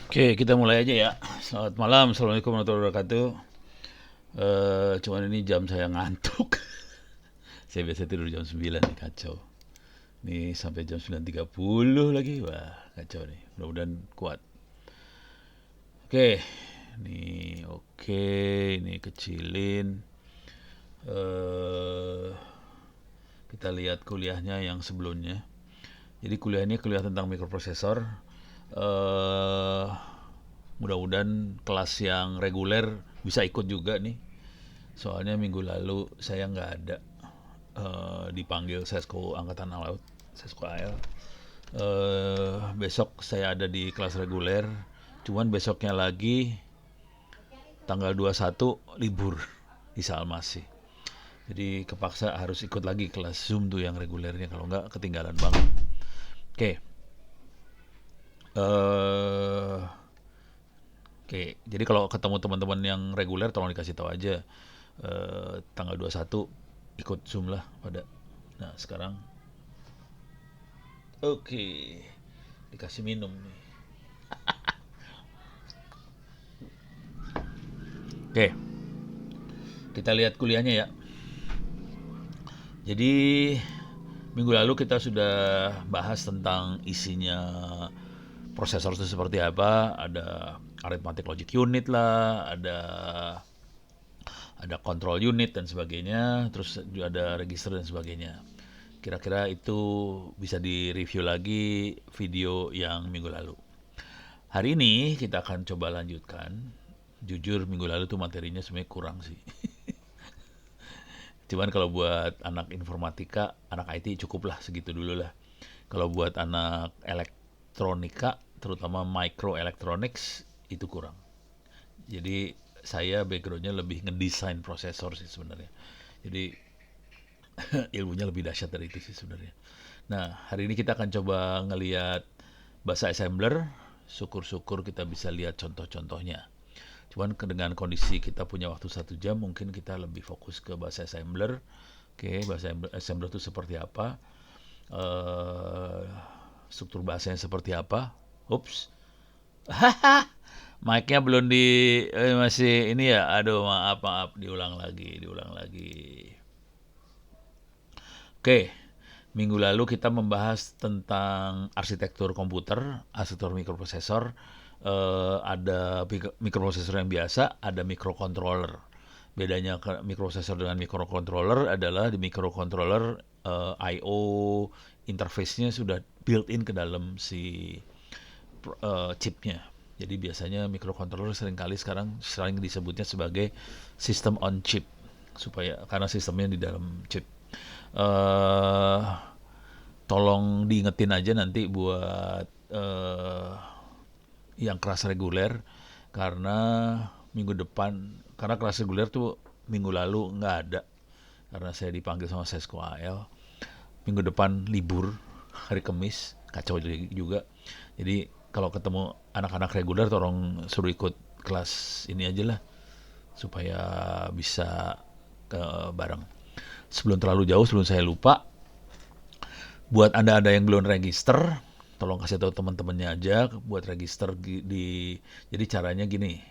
Oke, kita mulai aja ya. Selamat malam, assalamualaikum warahmatullahi wabarakatuh. Cuman ini jam saya ngantuk. Saya biasa tidur jam 9 nih, kacau. Nih sampai jam 9.30 lagi, wah kacau nih. Mudah-mudahan kuat. Oke, oke, ini kecilin. eh kita lihat kuliahnya yang sebelumnya. Jadi kuliah ini kuliah tentang mikroprosesor. eh Mudah-mudahan kelas yang reguler bisa ikut juga nih. Soalnya minggu lalu saya nggak ada, dipanggil Sesko Angkatan Laut, Sesko AL. Besok saya ada di kelas reguler, cuman besoknya lagi tanggal 21 libur di Salmasih. Jadi kepaksa harus ikut lagi kelas Zoom tuh yang regulernya, kalau nggak ketinggalan banget. Oke, eh oke, jadi kalau ketemu teman-teman yang reguler tolong dikasih tahu aja, tanggal 21 ikut Zoom lah pada. Nah, sekarang oke, dikasih minum nih. Oke, kita lihat kuliahnya ya. Jadi minggu lalu kita sudah bahas tentang isinya prosesor itu seperti apa, ada arithmetic logic unit lah, ada control unit dan sebagainya, terus juga ada register dan sebagainya. Kira-kira itu bisa di-review lagi video yang minggu lalu. Hari ini kita akan coba lanjutkan. Jujur minggu lalu tuh materinya sebenarnya kurang sih. Cuman kalau buat anak informatika, anak IT cukup lah segitu dulu lah. Kalau buat anak elektronika, terutama microelectronics, itu kurang. Jadi saya backgroundnya lebih ngedesain prosesor sih sebenarnya. Jadi ilmunya lebih dahsyat dari itu sih sebenarnya. Nah, hari ini kita akan coba ngeliat bahasa assembler. Syukur-syukur kita bisa lihat contoh-contohnya. Cuman dengan kondisi kita punya waktu 1 jam, mungkin kita lebih fokus ke bahasa assembler. Oke, bahasa assembler itu seperti apa? Eh, Struktur bahasanya seperti apa? Ups, mic-nya belum di, masih ini ya. Aduh, maaf maaf, diulang lagi, diulang lagi. Oke, minggu lalu kita membahas tentang arsitektur komputer, arsitektur mikroprosesor. Ada mikroprosesor yang biasa, ada microcontroller. Bedanya mikroprosesor dengan microcontroller adalah di microcontroller, I/O interface-nya sudah built-in ke dalam si chipnya. Jadi biasanya microcontroller seringkali sekarang sering disebutnya sebagai system on chip, supaya karena sistemnya di dalam chip. eh Tolong diingetin aja nanti buat yang kelas reguler, karena minggu depan, karena kelas reguler tuh minggu lalu nggak ada karena saya dipanggil sama Sesko AL. Minggu depan libur, hari Kamis, kacau juga. Jadi kalau ketemu anak-anak reguler tolong suruh ikut kelas ini aja lah, supaya bisa ke bareng. Sebelum terlalu jauh, sebelum saya lupa, buat anda yang belum register, tolong kasih tahu teman-temannya aja buat register jadi caranya gini,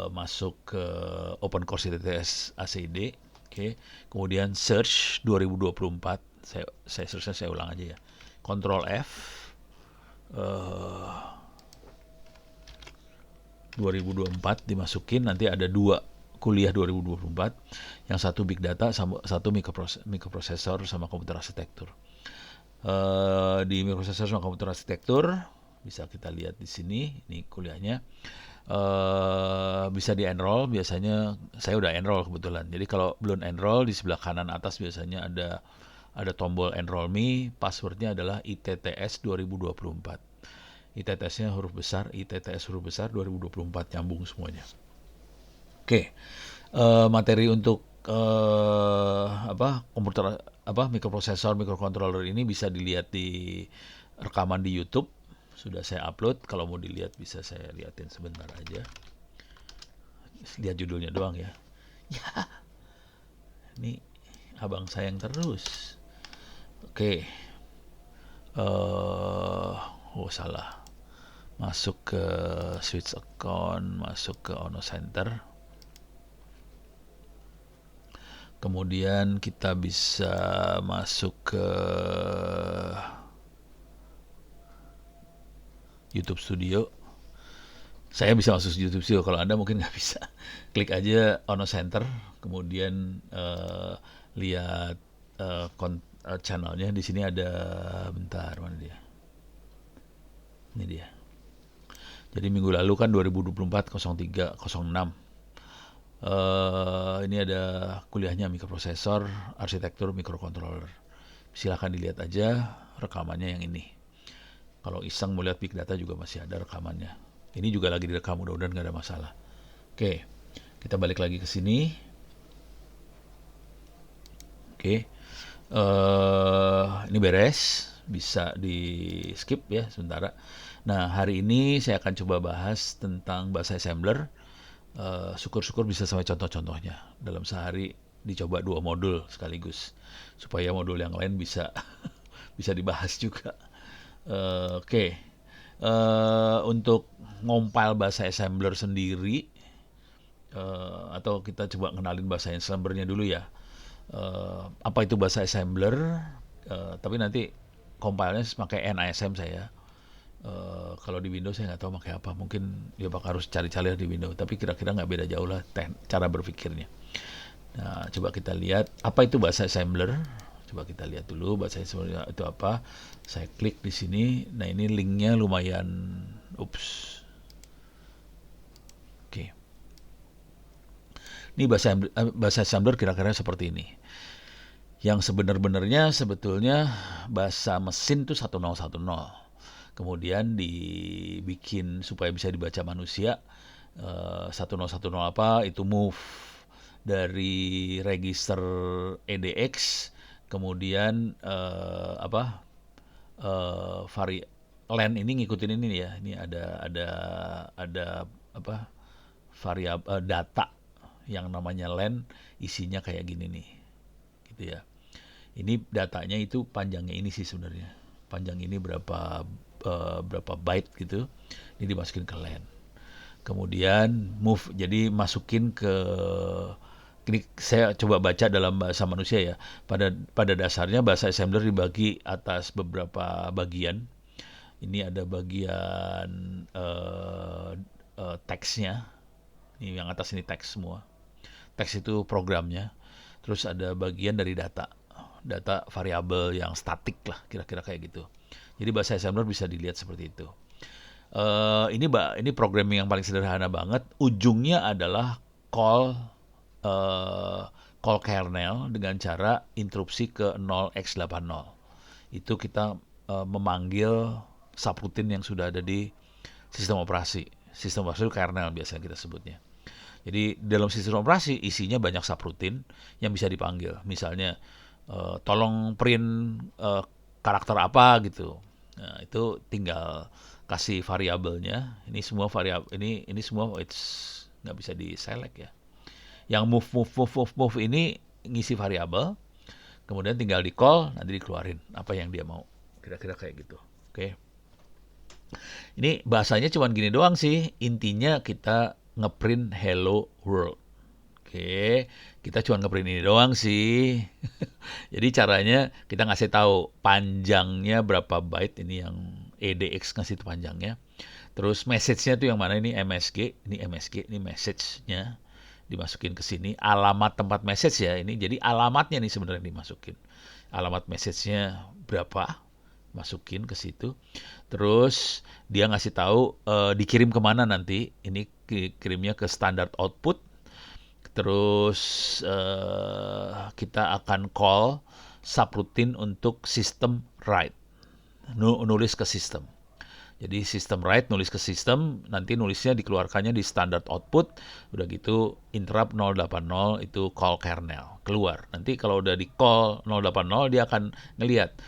masuk ke Open Course ITTS ACD, oke, kemudian search 2024, saya search, saya ulang aja ya, Control F, eh 2024 dimasukin, nanti ada dua kuliah 2024, yang satu big data sama satu mikroprosesor sama komputer arsitektur. Di mikroprosesor sama komputer arsitektur bisa kita lihat di sini, ini kuliahnya. Bisa di enroll, biasanya saya udah enroll kebetulan. Jadi kalau belum enroll, di sebelah kanan atas biasanya ada tombol enroll me, passwordnya adalah ITTS 2024. ITTS-nya huruf besar, ITTS huruf besar 2024, nyambung semuanya. Oke, materi untuk komputer, mikroprosesor, microcontroller ini bisa dilihat di rekaman di YouTube. Sudah saya upload. Kalau mau dilihat bisa saya liatin sebentar aja. Lihat judulnya doang ya. Ini abang sayang terus. Oke, oh salah. masuk ke switch account, masuk ke Ono Center. Kemudian kita bisa masuk ke YouTube Studio. Saya bisa masuk YouTube Studio, kalau Anda mungkin nggak bisa. Klik aja Ono Center, kemudian lihat channelnya. Di sini ada, bentar, mana dia? Ini dia. Jadi minggu lalu kan 2024 03 06. Ini ada kuliahnya mikroprosesor, arsitektur mikrocontroller. Silahkan dilihat aja rekamannya yang ini. Kalau iseng mau lihat big data juga masih ada rekamannya. Ini juga lagi direkam, mudah-mudahan nggak ada masalah. Oke, kita balik lagi ke sini. Oke, ini beres, bisa di skip ya sementara. Nah, hari ini saya akan coba bahas tentang bahasa assembler. Syukur-syukur bisa sampai contoh-contohnya. Dalam sehari dicoba 2 modul sekaligus, supaya modul yang lain bisa bisa dibahas juga. Oke. Untuk ngompil bahasa assembler sendiri, atau kita coba kenalin bahasa assemblernya dulu ya. Apa itu bahasa assembler? Tapi nanti compile-nya pakai NISM saya. Kalau di Windows saya nggak tahu pakai apa. Mungkin dia bakal harus cari-cari di Windows. Tapi kira-kira nggak beda jauh lah cara berpikirnya. Nah, coba kita lihat apa itu bahasa assembler. Coba kita lihat dulu bahasa assembler itu apa. Saya klik di sini. Nah, ini linknya lumayan. Ups. Oke. Ini bahasa assembler kira-kira seperti ini. Yang sebenar-benarnya sebetulnya bahasa mesin itu 1010. Kemudian dibikin supaya bisa dibaca manusia. 1010 apa? Itu move dari register EDX, kemudian len ini ngikutin ini ya. Ini ada apa? Variabel data yang namanya len, isinya kayak gini nih. Gitu ya. Ini datanya itu panjangnya ini sih sebenarnya. Panjang ini berapa byte gitu. Ini dimasukin ke len. Kemudian move, jadi masukin ke, ini saya coba baca dalam bahasa manusia ya. Pada dasarnya bahasa assembler dibagi atas beberapa bagian. Ini ada bagian teksnya. Ini yang atas ini teks semua. Teks itu programnya. Terus ada bagian dari data variabel yang statik lah, kira-kira kayak gitu. Jadi bahasa assembler bisa dilihat seperti itu. Ini programming yang paling sederhana banget. Ujungnya adalah call kernel dengan cara interupsi ke 0x80. Itu kita memanggil subroutine yang sudah ada di sistem operasi. Sistem operasi itu kernel biasanya kita sebutnya. Jadi dalam sistem operasi isinya banyak subroutine yang bisa dipanggil. Misalnya tolong print karakter apa gitu. Nah, itu tinggal kasih variabelnya. Ini semua variabel, ini semua nggak bisa di select ya. Yang move ini ngisi variabel, kemudian tinggal di call, nanti dikeluarin apa yang dia mau. Kira-kira kayak gitu. Oke. Ini bahasanya cuma gini doang sih. Intinya kita ngeprint hello world. Oke, kita cuma ngeprint ini doang sih. Jadi caranya kita ngasih tahu panjangnya berapa byte, ini yang EDX ngasih itu panjangnya. Terus message-nya tuh yang mana, ini MSG, ini message-nya dimasukin ke sini. Alamat tempat message ya ini. Jadi alamatnya nih sebenarnya dimasukin. Alamat message-nya berapa? Masukin ke situ. Terus dia ngasih tahu dikirim kemana nanti. Ini kirimnya ke standard output. Terus kita akan call subroutine untuk system write, nulis ke sistem. Jadi system write nulis ke sistem, nanti nulisnya dikeluarkannya di standard output. Udah gitu interrupt 080 itu call kernel keluar. Nanti kalau udah di call 080 dia akan ngelihat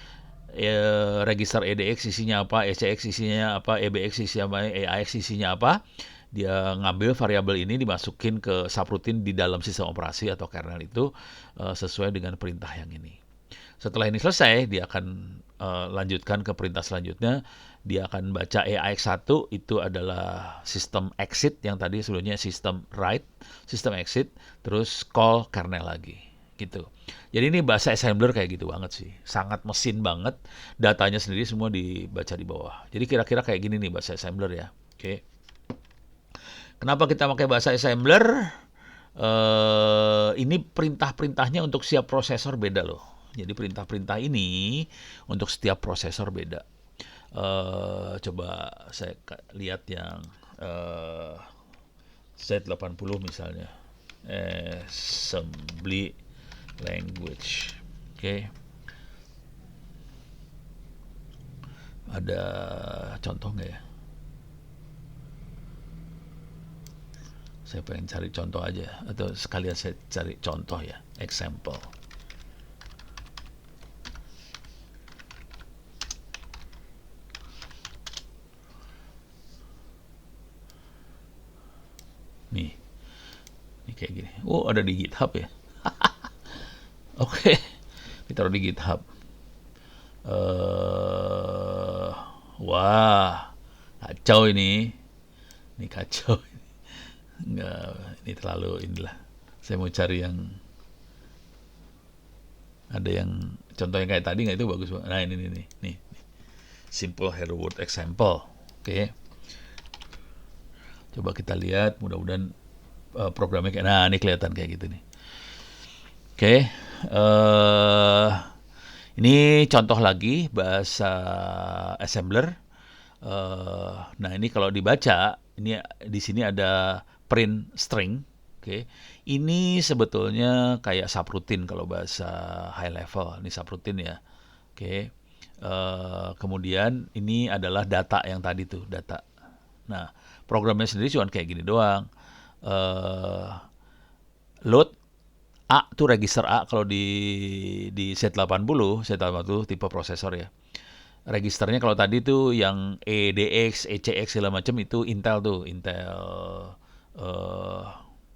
register EDX isinya apa, ECX isinya apa, EBX isinya apa, EAX isinya apa. Dia ngambil variabel ini dimasukin ke subroutine di dalam sistem operasi atau kernel itu sesuai dengan perintah yang ini. Setelah ini selesai, dia akan lanjutkan ke perintah selanjutnya, dia akan baca AX1 itu adalah sistem exit yang tadi sebelumnya sistem write, sistem exit, terus call kernel lagi gitu. Jadi ini bahasa assembler kayak gitu banget sih, sangat mesin banget, datanya sendiri semua dibaca di bawah. Jadi kira-kira kayak gini nih bahasa assembler ya. Oke. Kenapa kita pakai bahasa assembler? Ini perintah-perintahnya untuk setiap prosesor beda loh. Jadi perintah-perintah ini untuk setiap prosesor beda. Coba saya lihat yang Z80 misalnya, assembly language. Oke. Ada contoh nggak ya? Saya pengen cari contoh aja, atau sekalian saya cari contoh ya, example. Nih, ini kayak gini. Oh, ada di GitHub ya. Oke, ditaruh di GitHub. Wah, kacau ini. Ini kacau. Nggak, ini terlalu inilah. Saya mau cari yang ada yang contoh yang kayak tadi nggak, itu bagus banget. Nah ini nih. Simple hello world example. Oke. Coba kita lihat, mudah-mudahan programnya kayak, nah ini kelihatan kayak gitu nih. Oke. Ini contoh lagi bahasa assembler. Nah ini kalau dibaca, ini di sini ada print string. Oke, ini sebetulnya kayak subroutine kalau bahasa high level. Ini subroutine ya. Oke, kemudian ini adalah data yang tadi tuh, data. Nah, programnya sendiri cuma kayak gini doang. Load A tuh register A kalau di Z80 tipe prosesor ya. Registernya kalau tadi tuh yang EDX, ECX segala macam itu Intel tuh, Intel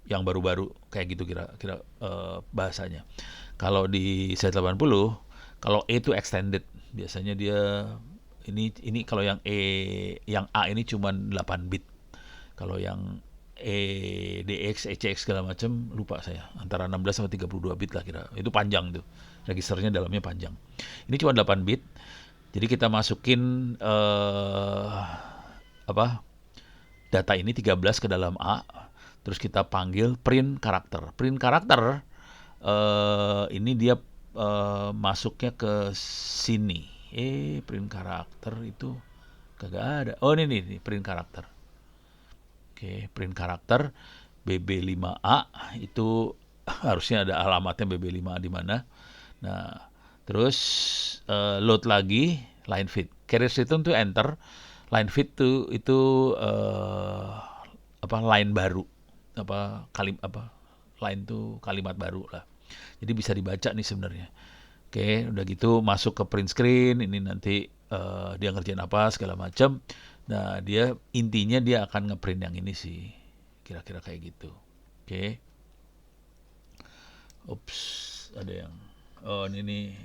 yang baru-baru kayak gitu kira-kira bahasanya. Kalau di Z80, kalau E itu extended, biasanya dia ini kalau yang A ini cuma 8 bit. Kalau yang EDX, ECX segala macam lupa saya, antara 16 sampai 32 bit lah kira. Itu panjang tuh. Registernya dalamnya panjang. Ini cuma 8 bit. Jadi kita masukin data ini 13 ke dalam A, terus kita panggil print karakter. Print karakter ini dia masuknya ke sini. Print karakter itu kagak ada. Oh ini print karakter. Oke, print karakter BB5A itu harusnya ada alamatnya BB5A di mana. Nah, terus load lagi line fit. Carrier return to enter. Line fit tuh itu line baru. Line tuh kalimat baru lah. Jadi bisa dibaca nih sebenarnya. Oke, udah gitu masuk ke print screen. Ini nanti dia ngerjain apa segala macam. Nah, intinya dia akan ngeprint yang ini sih. Kira-kira kayak gitu. Oke. Ups, ada yang ini nih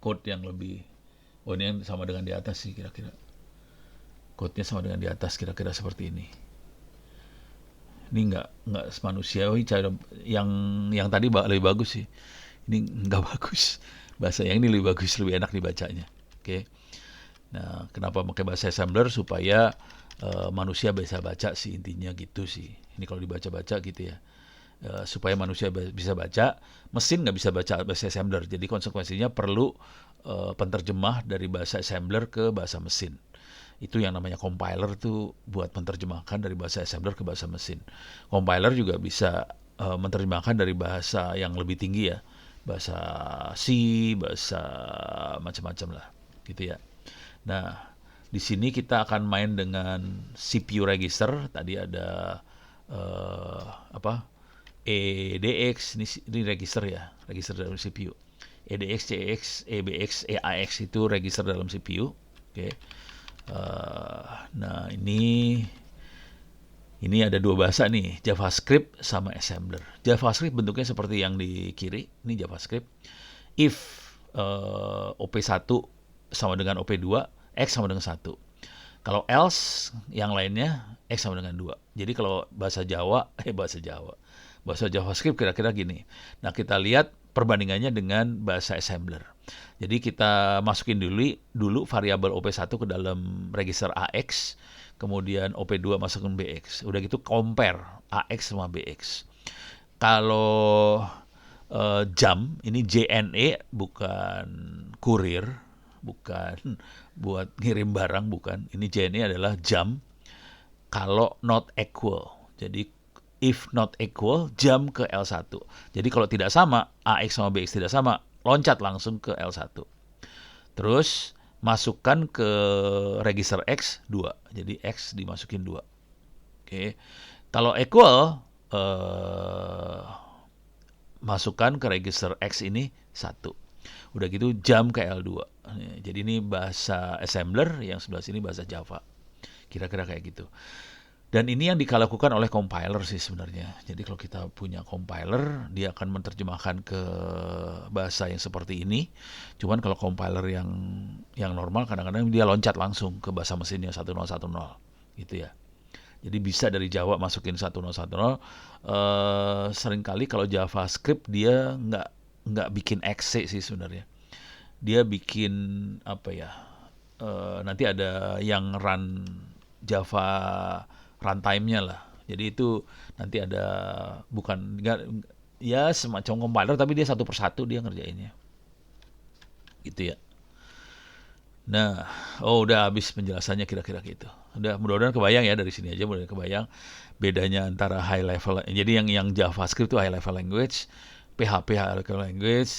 code yang lebih. Oh, ini yang sama dengan di atas sih kira-kira. Code-nya sama dengan di atas kira-kira seperti ini. Ini nggak manusiawi, yang tadi lebih bagus sih. Ini nggak bagus. Bahasa yang ini lebih bagus, lebih enak dibacanya. Oke. Nah, kenapa pakai bahasa assembler? Supaya manusia bisa baca sih, intinya gitu sih. Ini kalau dibaca-baca gitu ya. Supaya manusia bisa baca, mesin nggak bisa baca bahasa assembler. Jadi konsekuensinya perlu penterjemah dari bahasa assembler ke bahasa mesin. Itu yang namanya compiler tuh buat menerjemahkan dari bahasa assembler ke bahasa mesin. Compiler juga bisa menerjemahkan dari bahasa yang lebih tinggi ya. Bahasa C, bahasa macam-macam lah gitu ya. Nah, di sini kita akan main dengan CPU register. Tadi ada EDX, ini register ya, register dalam CPU. EDX, CX, EBX, EAX itu register dalam CPU. Oke. Nah, ini ada dua bahasa nih, JavaScript sama assembler. JavaScript bentuknya seperti yang di kiri, ini JavaScript. If OP1 sama dengan OP2, X sama dengan 1. Kalau else yang lainnya X sama dengan 2. Jadi kalau bahasa Jawa, bahasa JavaScript kira-kira gini. Nah, kita lihat perbandingannya dengan bahasa assembler. Jadi kita masukin dulu variabel OP1 ke dalam register AX, kemudian OP2 masukin BX. Udah gitu compare AX sama BX. Kalau jam ini JNE bukan kurir, bukan buat ngirim barang, bukan. Ini JNE adalah jam kalau not equal. Jadi if not equal, jam ke L1. Jadi kalau tidak sama, AX sama BX tidak sama, loncat langsung ke L1. Terus masukkan ke register X 2. Jadi X dimasukin 2. Oke. Kalau equal, masukkan ke register X ini 1. Udah gitu jam ke L2. Jadi ini bahasa assembler, yang sebelah sini bahasa Java. Kira-kira kayak gitu. Dan ini yang dilakukan oleh compiler sih sebenarnya. Jadi kalau kita punya compiler, dia akan menerjemahkan ke bahasa yang seperti ini. Cuman kalau compiler yang normal, kadang-kadang dia loncat langsung ke bahasa mesinnya 1010 gitu ya. Jadi bisa dari Jawa masukin 1010. Seringkali kalau JavaScript dia nggak bikin exe sih sebenarnya. Dia bikin apa ya? Nanti ada yang run Java runtime-nya lah. Jadi itu nanti ada bukan nggak ya semacam compiler tapi dia satu persatu dia ngerjainnya. Gitu ya. Nah, udah habis penjelasannya kira-kira gitu. Udah mudah-mudahan kebayang ya dari sini aja mudah-mudahan kebayang bedanya antara high level. Jadi yang JavaScript itu high level language, PHP high level language,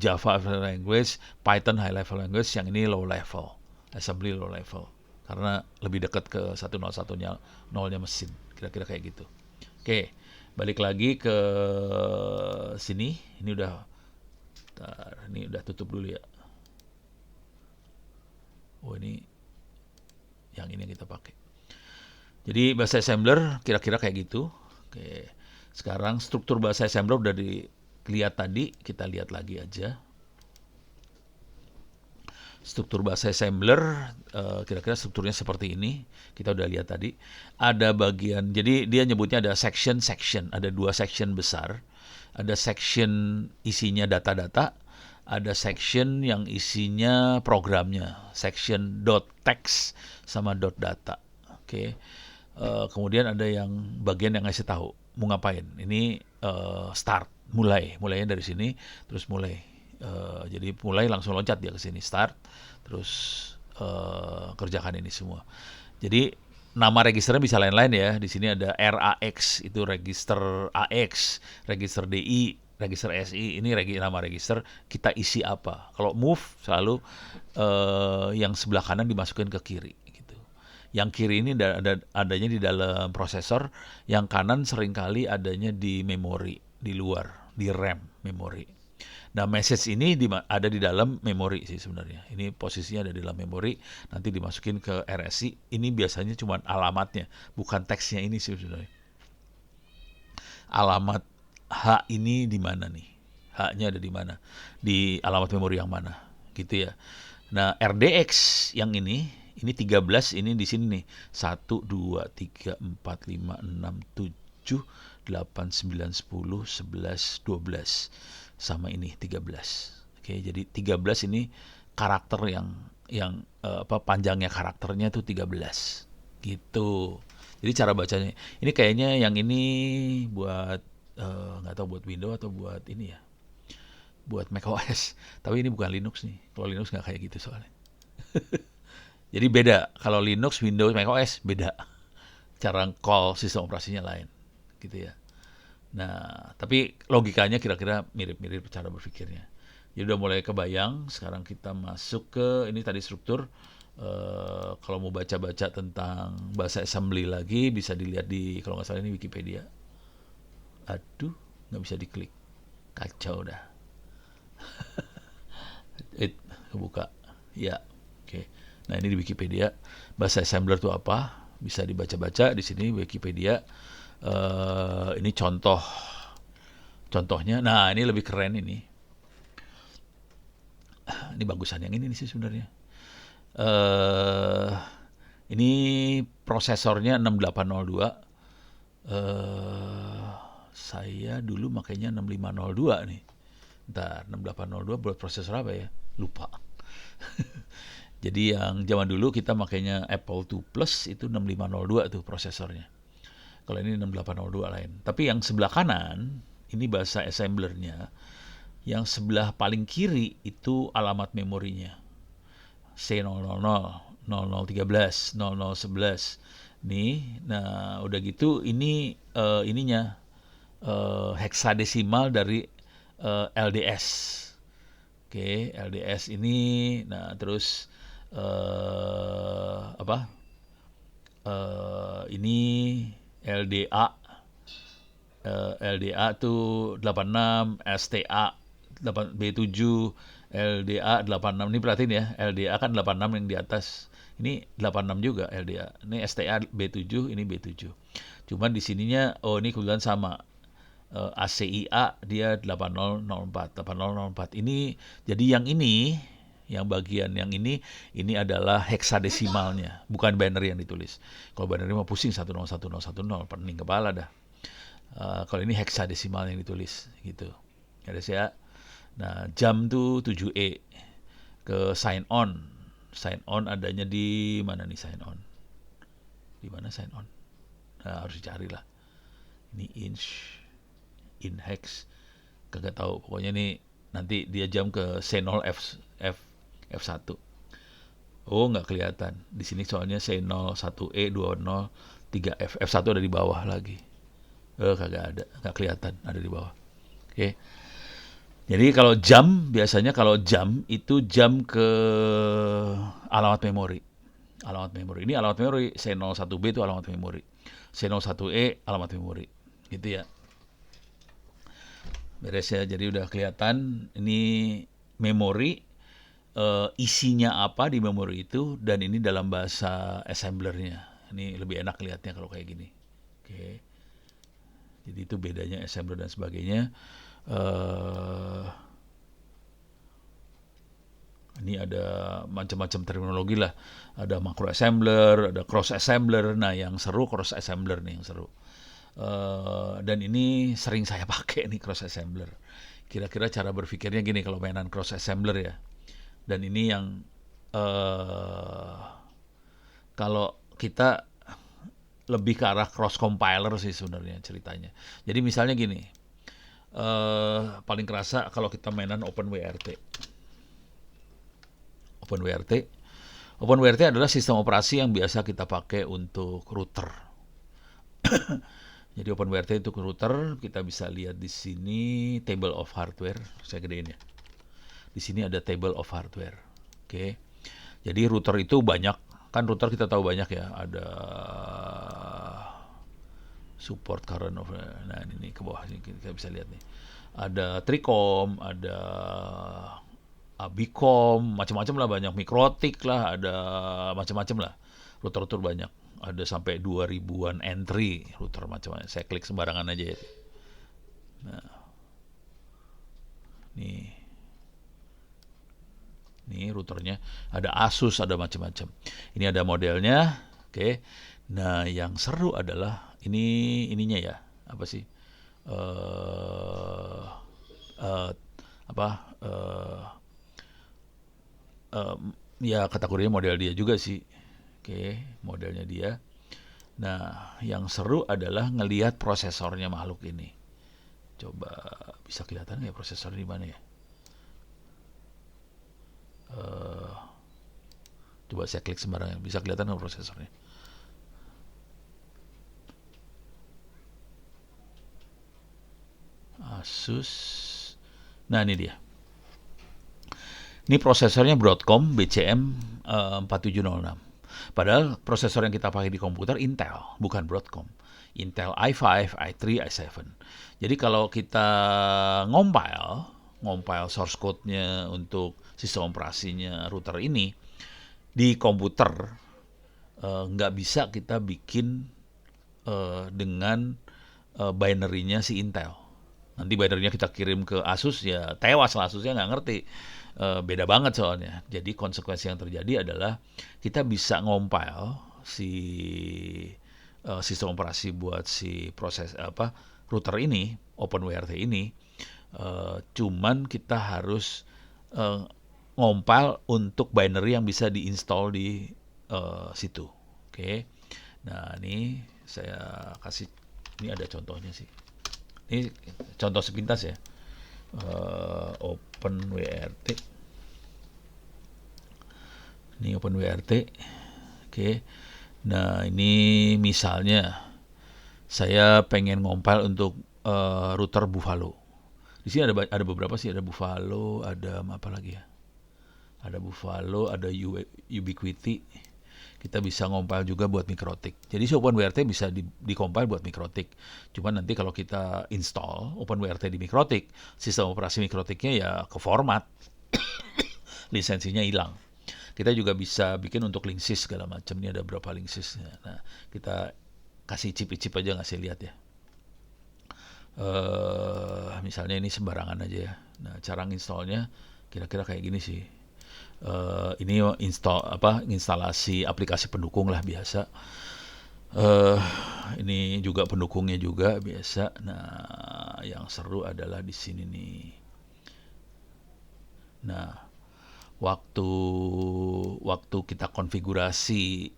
Java high level language, Python high level language, yang ini low level, assembly low level. Karena lebih dekat ke 101-nya, nolnya mesin. Kira-kira kayak gitu. Oke, balik lagi ke sini. Ini udah tutup dulu ya. Ini yang ini yang kita pakai. Jadi bahasa assembler kira-kira kayak gitu. Oke. Sekarang struktur bahasa assembler udah dilihat tadi, kita lihat lagi aja. Struktur bahasa assembler kira-kira strukturnya seperti ini. Kita udah lihat tadi. Ada bagian, jadi dia nyebutnya ada section, ada 2 section besar. Ada section isinya data-data, ada section yang isinya programnya, section .text sama .data. Oke. Kemudian ada yang bagian yang ngasih tahu mau ngapain. Ini start, mulainya dari sini, terus mulai. Jadi mulai langsung loncat dia ke sini, start, terus kerjakan ini semua. Jadi nama registernya bisa lain-lain ya. Di sini ada RAX, itu register AX, register DI, register SI. Ini nama register, kita isi apa. Kalau move selalu yang sebelah kanan dimasukin ke kiri gitu. Yang kiri ini adanya di dalam prosesor, yang kanan seringkali adanya di memori, di luar, di RAM memori. Nah, message ini ada di dalam memori sih sebenarnya. Ini posisinya ada di dalam memori, nanti dimasukin ke RSI. Ini biasanya cuma alamatnya, bukan teksnya ini sih sebenarnya. Alamat H ini di mana nih? H-nya ada di mana? Di alamat memori yang mana? Gitu ya. Nah, RDX yang ini 13, ini di sini nih. 1, 2, 3, 4, 5, 6, 7, 8, 9, 10, 11, 12. Sama ini 13. Oke, jadi 13 ini karakter yang panjangnya karakternya itu 13. Gitu. Jadi cara bacanya. Ini kayaknya yang ini buat nggak tahu buat Windows atau buat ini ya. Buat macOS. Tapi ini bukan Linux nih. Kalau Linux nggak kayak gitu soalnya. Jadi beda. Kalau Linux, Windows, macOS beda. Cara call sistem operasinya lain. Gitu ya. Nah, tapi logikanya kira-kira mirip-mirip cara berpikirnya. Jadi udah mulai kebayang. Sekarang kita masuk ke ini tadi struktur. Kalau mau baca-baca tentang bahasa assembly lagi, bisa dilihat di, kalau nggak salah ini Wikipedia. Aduh, nggak bisa diklik. Kacau dah. Kebuka. Ya, oke. Nah, ini di Wikipedia. Bahasa assembler itu apa? Bisa dibaca-baca di sini Wikipedia. Ini contohnya. Nah, ini lebih keren ini. Ini bagusan yang ini sih sebenarnya. Ini prosesornya 6802. Eh, saya dulu makainya 6502 nih. Ntar 6802 buat prosesor apa ya? Lupa. Jadi yang zaman dulu kita makainya Apple II Plus itu 6502 tuh prosesornya. Kalau ini 6802 lain. Tapi yang sebelah kanan, ini bahasa assemblernya. Yang sebelah paling kiri itu alamat memorinya. C000, 0013, 0011. Nih, nah udah gitu ini ininya heksadesimal dari LDS. Oke, LDS ini, nah terus apa? Ini LDA, LDA tuh 86, STA 8B7, LDA 86. Ini perhatiin ya, LDA kan 86 yang di atas. Ini 86 juga LDA. Ini STA B7, ini B7. Cuman di sininya, oh ini kebetulan sama. ACIA dia 8004, 8004. Ini jadi yang ini, yang bagian yang ini adalah heksadesimalnya, bukan binary yang ditulis. Kalau binary mah pusing 101010, pening kepala dah. Kalau ini heksadesimal yang ditulis gitu. Ada ya. Nah, jam tuh 7E ke sign on. Sign on adanya di mana nih sign on? Di mana sign on? Nah, harus dicari lah. Ini inch, in hex, kagak tahu. Pokoknya nih nanti dia jam ke C0 F1. Oh, nggak kelihatan. Di sini soalnya C0 1E 20 3F. F1 ada di bawah lagi. Kagak ada, nggak kelihatan ada di bawah. Oke. Jadi kalau jam, biasanya kalau jam itu jam ke alamat memori. Alamat memori. Ini alamat memori. C01B itu alamat memori. C01E alamat memori. Gitu ya. Beres ya. Jadi udah kelihatan ini memori, isinya apa di memori itu, dan ini dalam bahasa assemblernya. Ini lebih enak lihatnya kalau kayak gini. Oke. Jadi itu bedanya assembler dan sebagainya. Ini ada macam-macam terminologi lah. Ada macro assembler, ada cross assembler. Nah, yang seru cross assembler nih yang seru. Dan ini sering saya pakai nih cross assembler. Kira-kira cara berpikirnya gini kalau mainan cross assembler ya. Dan ini yang kalau kita lebih ke arah cross compiler sih sebenarnya ceritanya. Jadi misalnya gini, paling kerasa kalau kita mainan OpenWRT. OpenWRT adalah sistem operasi yang biasa kita pakai untuk router. Jadi OpenWRT itu router, kita bisa lihat di sini table of hardware. Saya gedein ya. Di sini ada table of hardware. Oke. Jadi router itu banyak, kan router kita tahu banyak ya. Ada support current of, nah ini ke bawah ini kita bisa lihat nih. Ada Tricom, ada Abicom, macam-macam lah, banyak Mikrotik lah, ada macam-macam lah. Router-router banyak. Ada sampai 2000-an entry router macam-macam. Saya klik sembarangan aja ya. Nah. Nih routernya, ada Asus, ada macam-macam. Ini ada modelnya. Oke. Nah, yang seru adalah ininya ya. Apa sih? Ya kategorinya model dia juga sih. Oke, modelnya dia. Nah, yang seru adalah ngelihat prosesornya makhluk ini. Coba bisa kelihatan nggak ya prosesornya di mana ya? Coba saya klik sembarangan, bisa kelihatan nggak prosesornya? Asus. Nah, ini dia. Ini prosesornya Broadcom BCM 4706. Padahal prosesor yang kita pakai di komputer Intel, bukan Broadcom. Intel i5, i3, i7. Jadi kalau kita ngompile source code-nya untuk sistem operasinya router ini di komputer, nggak bisa kita bikin dengan binary-nya si Intel. Nanti binary-nya kita kirim ke Asus, ya tewas lah, Asusnya nggak ngerti. Beda banget soalnya. Jadi konsekuensi yang terjadi adalah kita bisa ngompile si sistem operasi buat si proses router ini, OpenWRT ini. Cuman kita harus eh, ngompal untuk binary yang bisa diinstal di situ. Oke. Nah, ini saya kasih, ini ada contohnya sih. Ini contoh sepintas ya. OpenWRT. Ini OpenWRT. Oke. Nah, ini misalnya saya pengen ngompal untuk router Buffalo. Di sini ada beberapa sih, ada Buffalo, ada apa lagi ya? Ada Buffalo, ada Ubiquiti. Kita bisa ngompal juga buat Mikrotik. Jadi si OpenWRT bisa dikompil buat Mikrotik. Cuman nanti kalau kita install OpenWRT di Mikrotik, sistem operasi Mikrotiknya ya ke format, lisensinya hilang. Kita juga bisa bikin untuk Linksys segala macam. Ini ada berapa Linksys. Nah, kita kasih chip-chip aja ngasih lihat ya. Misalnya ini sembarangan aja ya. Nah, cara installnya kira-kira kayak gini sih. Ini instalasi aplikasi pendukung lah biasa. Ini juga pendukungnya juga biasa. Nah, yang seru adalah di sini nih. Nah, waktu kita konfigurasi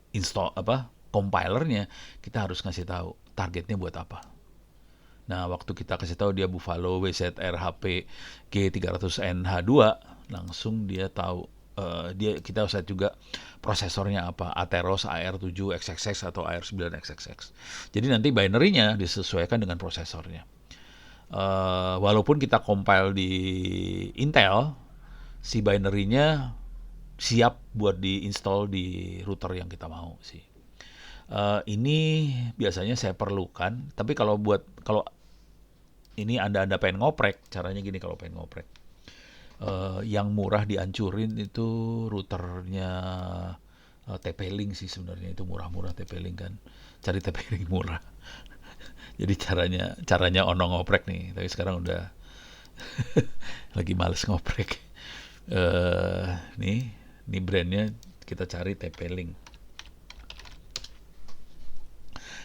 compilernya, kita harus ngasih tahu targetnya buat apa. Nah, waktu kita kasih tahu dia Buffalo WZR HP G300NH2, langsung dia tahu kita set juga prosesornya apa, Atheros AR7 XXX atau AR9 XXX. Jadi nanti binary-nya disesuaikan dengan prosesornya. Walaupun kita compile di Intel, si binary-nya siap buat diinstal di router yang kita mau sih. Ini biasanya saya perlukan, tapi kalau ini Anda pengen ngoprek, caranya gini kalau pengen ngoprek. Yang murah dihancurin itu routernya TP-Link sih sebenarnya, itu murah-murah TP-Link kan. Cari TP-Link murah. Jadi caranya ono ngoprek nih, tapi sekarang udah lagi males ngoprek. Nih brandnya kita cari TP-Link.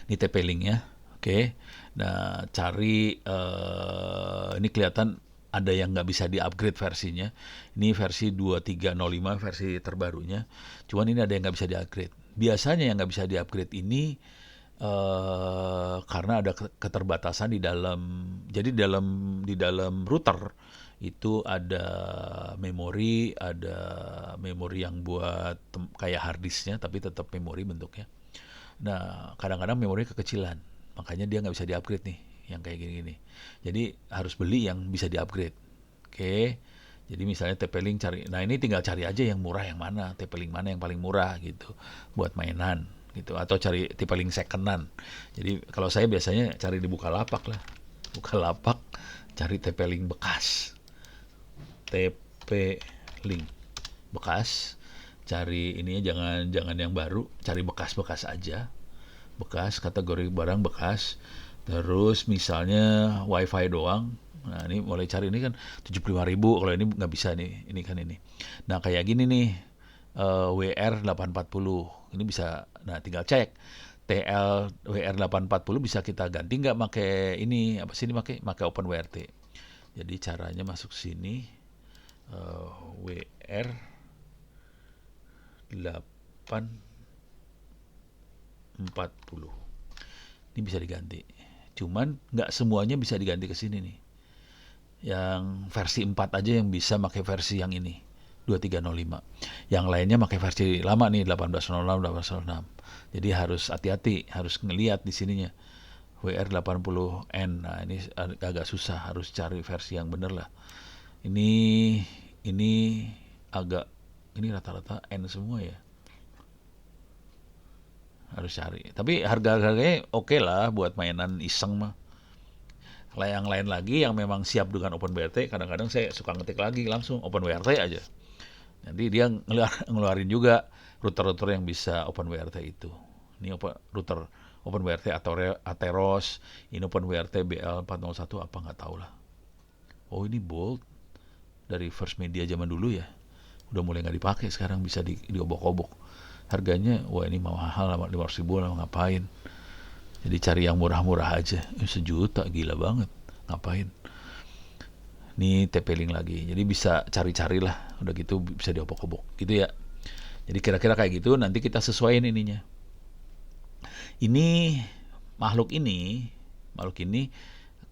Ini TP-Link ya. Oke. Nah, cari ini kelihatan ada yang nggak bisa di-upgrade versinya. Ini versi 2305, versi terbarunya. Cuman ini ada yang nggak bisa di-upgrade. Biasanya yang nggak bisa di-upgrade ini karena ada keterbatasan di dalam. Jadi di dalam router itu ada memori yang buat kayak hard disknya, tapi tetap memori bentuknya. Nah, kadang-kadang memori kekecilan. Makanya dia nggak bisa di-upgrade nih, yang kayak gini-gini. Jadi harus beli yang bisa di-upgrade. Oke. Jadi misalnya TP-Link cari. Nah, ini tinggal cari aja yang murah yang mana, TP-Link mana yang paling murah gitu buat mainan gitu, atau cari TP-Link second-an. Jadi kalau saya biasanya cari di Bukalapak lah. Bukalapak cari TP-Link bekas. TP-Link bekas. Cari ininya jangan yang baru, cari bekas-bekas aja. Bekas, kategori barang bekas. Terus misalnya wifi doang. Nah, ini mulai cari, ini kan 75.000, kalau ini nggak bisa nih, ini kan ini. Nah, kayak gini nih, WR840, ini bisa, nah tinggal cek. TL WR840 bisa kita ganti nggak pakai ini, apa sih ini pakai OpenWRT. Jadi caranya masuk sini, WR840. Ini bisa diganti. Cuman nggak semuanya bisa diganti ke sini nih. Yang versi 4 aja yang bisa pakai versi yang ini, 2305. Yang lainnya pakai versi lama nih, 1806. Jadi harus hati-hati, harus ngelihat di sininya. WR80N. Nah, ini agak susah, harus cari versi yang bener lah. Ini agak, ini rata-rata N semua ya. Harus cari. Tapi harga-harganya oke lah buat mainan iseng mah. Kalau yang lain lagi yang memang siap dengan OpenWRT, kadang-kadang saya suka ngetik lagi langsung OpenWRT aja. Nanti dia ngeluarin juga router-router yang bisa OpenWRT itu. Ini router OpenWRT atau Atheros, ini OpenWRT BL401 apa nggak tahu lah. Oh, ini Bolt dari First Media zaman dulu ya. Udah mulai nggak dipakai sekarang, bisa diobok-obok. harganya wah ini mahal, 500.000 lah, ngapain. Jadi cari yang murah-murah aja. 1 juta gila banget, ngapain. Ini TP-Link lagi, jadi bisa cari-carilah, udah gitu bisa diobok-obok gitu ya. Jadi kira-kira kayak gitu, nanti kita sesuaiin ininya. Ini makhluk ini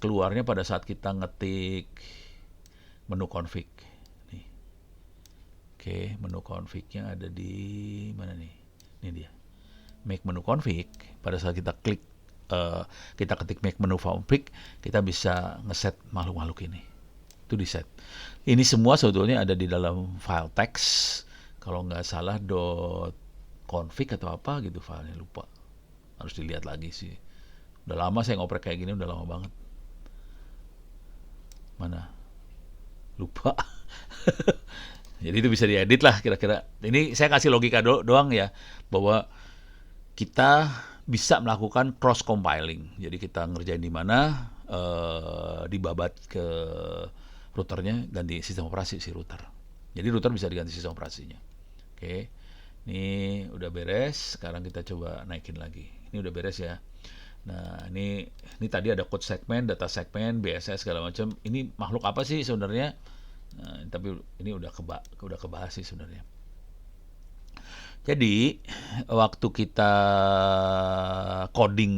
keluarnya pada saat kita ngetik menu config. Nih. Oke, menu config-nya ada di mana nih? Ini dia. Make menu config. Pada saat kita klik, kita ketik make menu config, kita bisa ngeset makhluk-makhluk ini. Itu di set. Ini semua sebetulnya ada di dalam file text. Kalau nggak salah .config atau apa gitu filenya, lupa. Harus dilihat lagi sih. Udah lama saya ngoprek kayak gini, udah lama banget. Mana? Lupa. Jadi itu bisa diedit lah kira-kira. Ini saya kasih logika doang ya, bahwa kita bisa melakukan cross compiling. Jadi kita ngerjain di mana, dibabat ke routernya, ganti sistem operasi si router. Jadi router bisa diganti sistem operasinya. Oke, ini udah beres. Sekarang kita coba naikin lagi. Ini udah beres ya. Nah, ini tadi ada code segmen, data segmen, BSS segala macam. Ini makhluk apa sih sebenarnya? Nah, tapi ini udah kebahas sih sebenarnya. Jadi waktu kita coding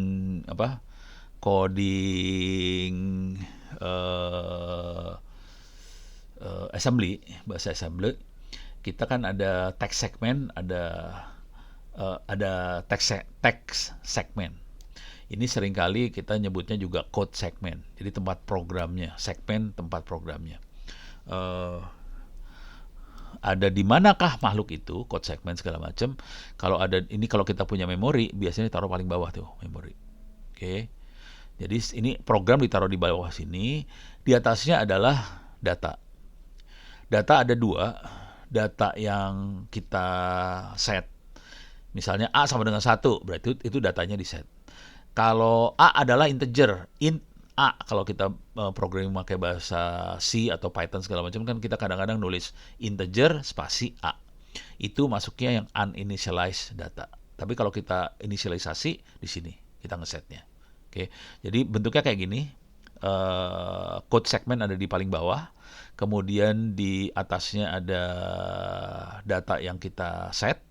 assembly, bahasa assembly, kita kan ada text segment, ada text segment. Ini seringkali kita nyebutnya juga code segment. Jadi tempat programnya, segmen tempat programnya. Ada di manakah makhluk itu, code segment segala macam. Kalau kita punya memori, biasanya taruh paling bawah tuh memori. Oke. Jadi ini program ditaruh di bawah sini, di atasnya adalah data. Data ada 2, data yang kita set. Misalnya A sama dengan 1, berarti itu datanya di set. Kalau A adalah integer, int A, kalau kita programming pakai bahasa C atau Python segala macam kan kita kadang-kadang nulis integer spasi A. Itu masuknya yang uninitialized data. Tapi kalau kita inisialisasi di sini kita ngesetnya. Oke. Jadi bentuknya kayak gini. Code segment ada di paling bawah, kemudian di atasnya ada data yang kita set,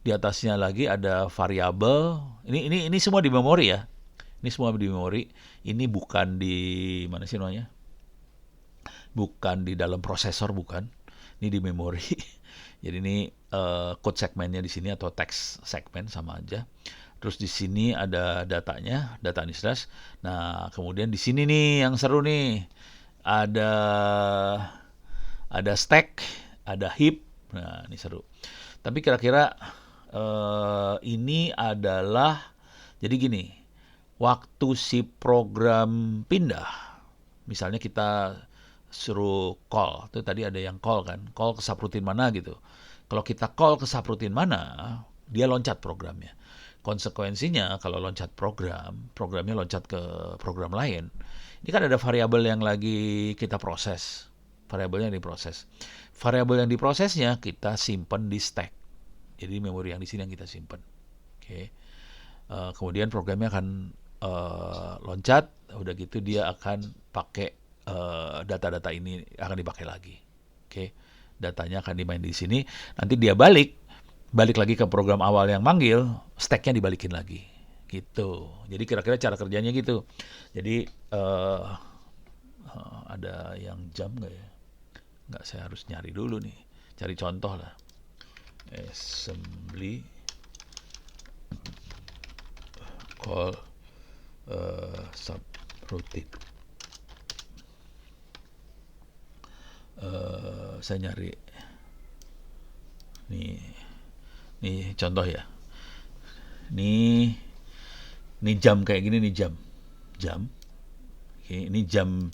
di atasnya lagi ada variabel. Ini semua di memori ya. Ini semua di memori. Ini bukan di mana sih namanya? Bukan di dalam prosesor, bukan. Ini di memori. Jadi ini code segmennya di sini atau text segment sama aja. Terus di sini ada datanya, data initialize. Nah, kemudian di sini nih yang seru nih. Ada stack, ada heap. Nah, ini seru. Tapi kira-kira ini adalah, jadi gini, waktu si program pindah, misalnya kita suruh call, itu tadi ada yang call kan, call ke subroutine mana gitu. Kalau kita call ke subroutine mana, dia loncat programnya. Konsekuensinya kalau loncat programnya loncat ke program lain. Ini kan ada variabel yang lagi kita proses. Variabel yang diproses. Variabel yang diprosesnya kita simpan di stack. Jadi memori yang di sini yang kita simpan. Oke. Kemudian programnya akan loncat, udah gitu dia akan pakai data-data ini akan dipakai lagi. Oke. Datanya akan dimain di sini. Nanti dia balik lagi ke program awal yang manggil, stacknya dibalikin lagi gitu. Jadi kira-kira cara kerjanya gitu. Jadi ada yang jam nggak ya? Nggak, saya harus nyari dulu nih, cari contoh lah. Assembly call subroutine. Saya nyari nih contoh ya. Nih jam kayak gini nih, jam. Oke, ini jam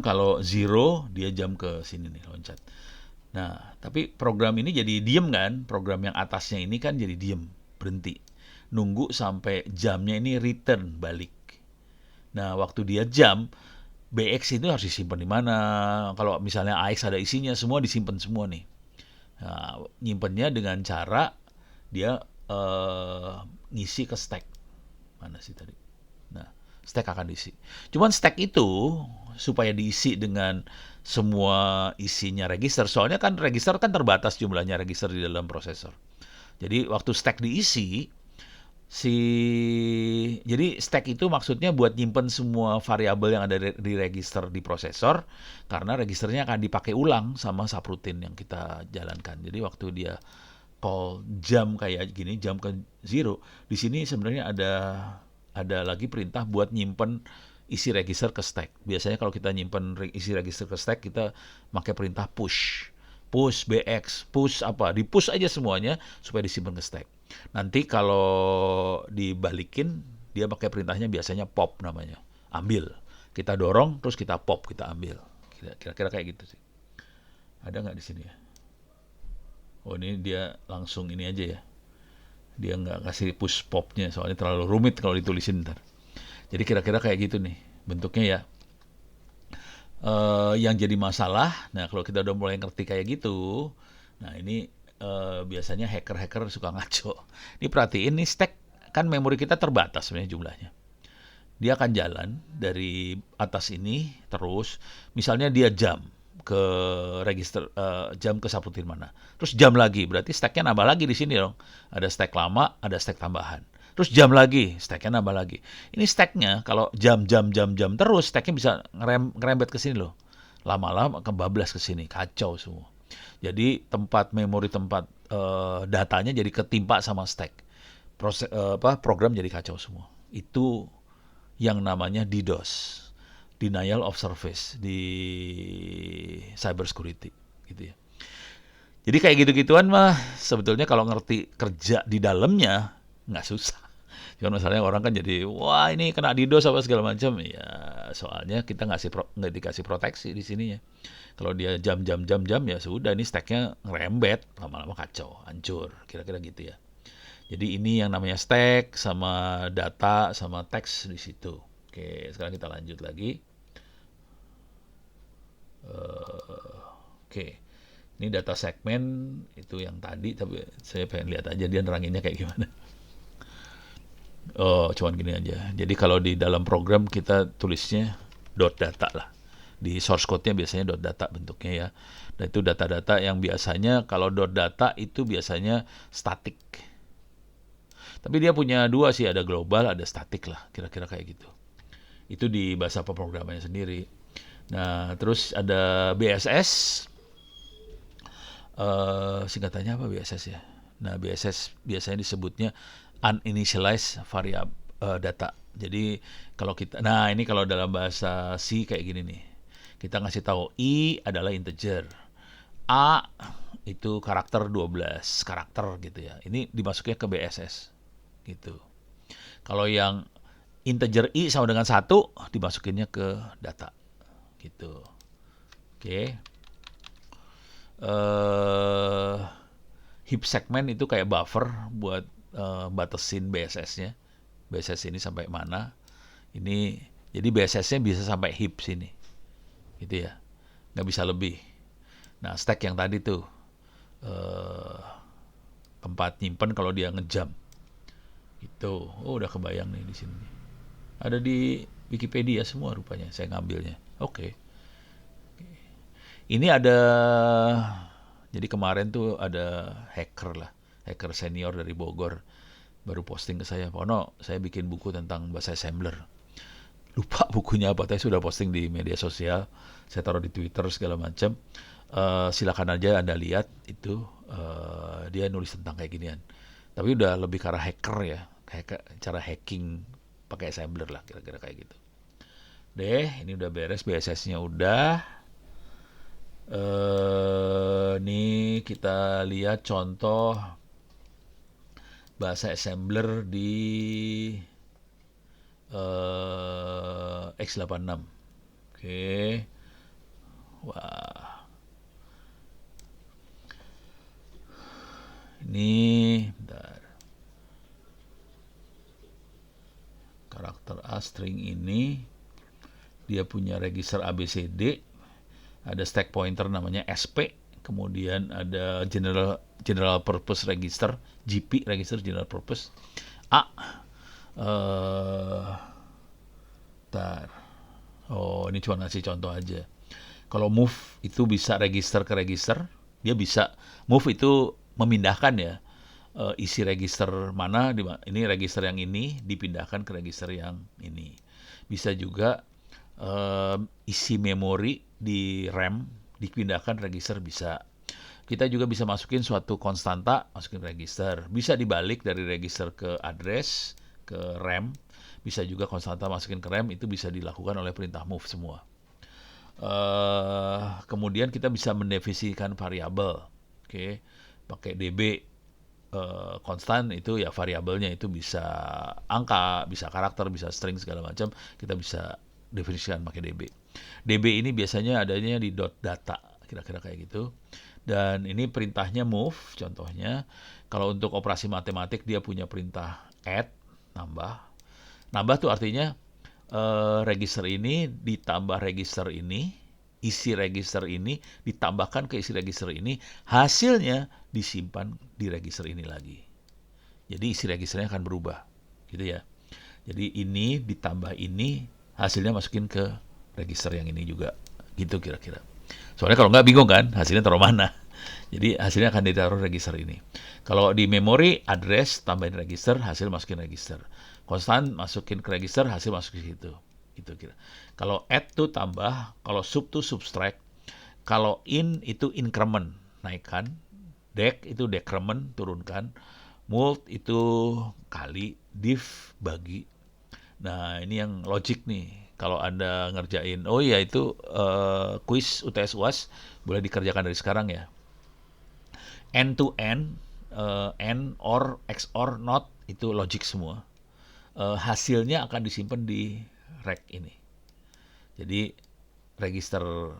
kalau zero dia jam ke sini nih loncat. Nah, tapi program ini jadi diem kan? Program yang atasnya ini kan jadi diem, berhenti. Nunggu sampai jamnya ini return balik. Nah, waktu dia jam, BX itu harus disimpan di mana? Kalau misalnya AX ada isinya, semua disimpan semua nih. Nah, nyimpennya dengan cara dia eh, ngisi ke stack. Mana sih tadi? Nah, stack akan diisi. Cuman stack itu supaya diisi dengan semua isinya register. Soalnya kan register kan terbatas jumlahnya register di dalam prosesor. Jadi waktu stack diisi, si jadi stack itu maksudnya buat nyimpen semua variabel yang ada di register di prosesor, karena registernya akan dipakai ulang sama subroutine yang kita jalankan. Jadi waktu dia call jam kayak gini, jam ke zero, di sini sebenarnya ada lagi perintah buat nyimpen isi register ke stack. Biasanya kalau kita nyimpen isi register ke stack, kita pakai perintah push. Push BX, push apa, di push aja semuanya supaya disimpan ke stack. Nanti kalau dibalikin, dia pakai perintahnya biasanya pop namanya. Ambil. Kita dorong, terus kita pop, kita ambil. Kira-kira kayak gitu sih. Ada nggak di sini ya? Oh, ini dia langsung ini aja ya. Dia nggak kasih push popnya, soalnya terlalu rumit kalau ditulisin ntar. Jadi kira-kira kayak gitu nih bentuknya ya. Yang jadi masalah, nah kalau kita udah mulai ngerti kayak gitu, nah ini biasanya hacker-hacker suka ngaco. Ini perhatiin nih stack, kan memori kita terbatas sebenarnya jumlahnya. Dia akan jalan dari atas ini terus, misalnya dia jam ke register, jam ke subroutine mana. Terus jam lagi, berarti stacknya nambah lagi di sini dong. Ada stack lama, ada stack tambahan. Terus jam lagi, stacknya nambah lagi. Ini stacknya kalau jam terus, stacknya bisa ngerembet ke sini loh. Lama-lama kebablas ke sini, kacau semua. Jadi memori tempat datanya jadi ketimpa sama stack. Program jadi kacau semua. Itu yang namanya DDoS, denial of service di cyber security, gitu ya. Jadi kayak gitu-gituan mah sebetulnya kalau ngerti kerja di dalamnya nggak susah. Cuman masalahnya orang kan jadi, wah ini kena DDoS apa segala macam. Ya soalnya kita nggak dikasih proteksi di sininya. Kalau dia jam ya sudah, ini stacknya ngerembet, lama-lama kacau, hancur, kira-kira gitu ya. Jadi ini yang namanya stack sama data sama teks di situ. Oke, sekarang kita lanjut lagi. Oke, ini data segmen itu yang tadi, tapi saya pengen lihat aja dia neranginnya kayak gimana. Oh, cuman gini aja. Jadi kalau di dalam program kita tulisnya .data lah. Di source code-nya biasanya .data bentuknya ya. Dan itu data-data yang biasanya kalau .data itu biasanya static. Tapi dia punya dua sih, ada global, ada static lah, kira-kira kayak gitu. Itu di bahasa pemrogramannya sendiri. Nah, terus ada BSS, singkatannya apa BSS ya? Nah, BSS biasanya disebutnya uninitialized variable data. Jadi kalau kita, nah ini kalau dalam bahasa C kayak gini nih, kita ngasih tahu I adalah integer, A itu karakter 12 karakter gitu ya. Ini dimasuknya ke BSS gitu. Kalau yang integer I sama dengan 1 dimasukinnya ke data gitu. Oke. Heap segment itu kayak buffer buat batasin BSS-nya. BSS ini sampai mana? Ini jadi BSS-nya bisa sampai heap sini. Gitu ya. Nggak bisa lebih. Nah, stack yang tadi tuh tempat nyimpen kalau dia ngejam. Itu. Oh, udah kebayang nih di sini. Ada di Wikipedia semua rupanya saya ngambilnya. Oke. Ini ada, jadi kemarin tuh ada hacker lah, hacker senior dari Bogor baru posting ke saya, Pono, saya bikin buku tentang bahasa assembler. Lupa bukunya apa, tapi sudah posting di media sosial, saya taruh di Twitter segala macam. Silakan aja Anda lihat itu, dia nulis tentang kayak ginian. Tapi udah lebih ke arah hacker ya, kayak cara hacking pakai assembler lah, kira-kira kayak gitu. Deh, ini udah beres, BSS-nya udah. Nih kita lihat contoh bahasa assembler di x86. Oke. Wah. Ini bentar. Karakter A string ini dia punya register ABCD, ada stack pointer namanya SP, kemudian ada General Purpose Register, GP Register General Purpose. A, eh, tar. Oh, ini cuma ngasih contoh aja. Kalau move itu bisa register ke register, dia bisa move itu memindahkan ya, isi register mana ini register yang ini dipindahkan ke register yang ini. Bisa juga isi memori di RAM dipindahkan register bisa. Kita juga bisa masukin suatu konstanta, masukin register. Bisa dibalik dari register ke address, ke RAM. Bisa juga konstanta masukin ke RAM, itu bisa dilakukan oleh perintah move semua. Kemudian kita bisa mendefinisikan variabel. Oke, pakai db konstan itu ya variabelnya itu bisa angka, bisa karakter, bisa string segala macam. Kita bisa definisikan pakai db. db ini biasanya adanya di .data, kira-kira kayak gitu. Dan ini perintahnya move, contohnya. Kalau untuk operasi matematik dia punya perintah add, nambah. Nambah tuh artinya register ini ditambah register ini, isi register ini ditambahkan ke isi register ini, hasilnya disimpan di register ini lagi. Jadi isi registernya akan berubah, gitu ya. Jadi ini ditambah ini, hasilnya masukin ke register yang ini juga, gitu kira-kira. Soalnya kalau nggak bingung kan, hasilnya taruh mana. Jadi hasilnya akan ditaruh register ini. Kalau di memori, address, tambahin register, hasil masukin register. Konstan masukin ke register, hasil masukin ke situ. Gitu kira. Kalau add tuh tambah, kalau sub tuh subtract, kalau in itu increment, naikkan, dec itu decrement, turunkan, mult itu kali, div bagi. Nah ini yang logic nih. Kalau Anda ngerjain, oh iya itu kuis UTS UAS boleh dikerjakan dari sekarang ya. End to end, and, or, XOR, not, itu logic semua. Hasilnya akan disimpan di rec ini. Jadi register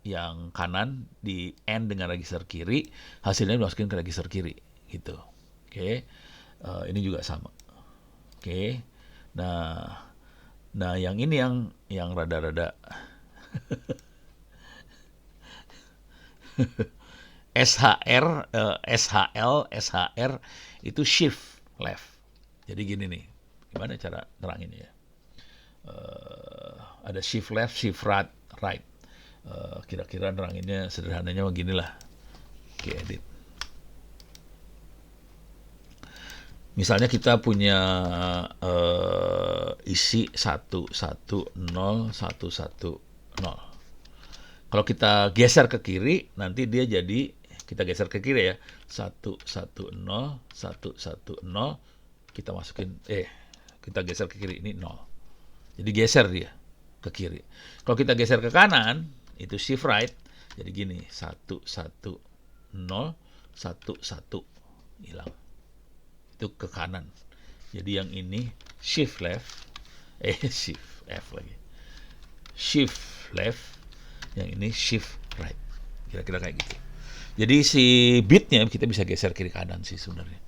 yang kanan di end dengan register kiri, hasilnya dimasukin ke register kiri, gitu. Oke, ini juga sama. Oke, nah yang ini yang rada-rada SHR itu shift left. Jadi gini nih, gimana cara nerangin ya? Ada shift left, shift right. Kira-kira neranginnya sederhananya begini lah. Oke, edit. Misalnya kita punya isi 110 110. Kalau kita geser ke kiri, nanti dia jadi, kita geser ke kiri ya, 110 110, kita masukin, kita geser ke kiri, ini 0. Jadi geser dia ke kiri. Kalau kita geser ke kanan, itu shift right, jadi gini, 110 11, hilang. Itu ke kanan. Jadi yang ini shift left, shift F lagi. Shift left, yang ini shift right. Kira-kira kayak gitu. Jadi si bitnya kita bisa geser kiri kanan sih sebenarnya.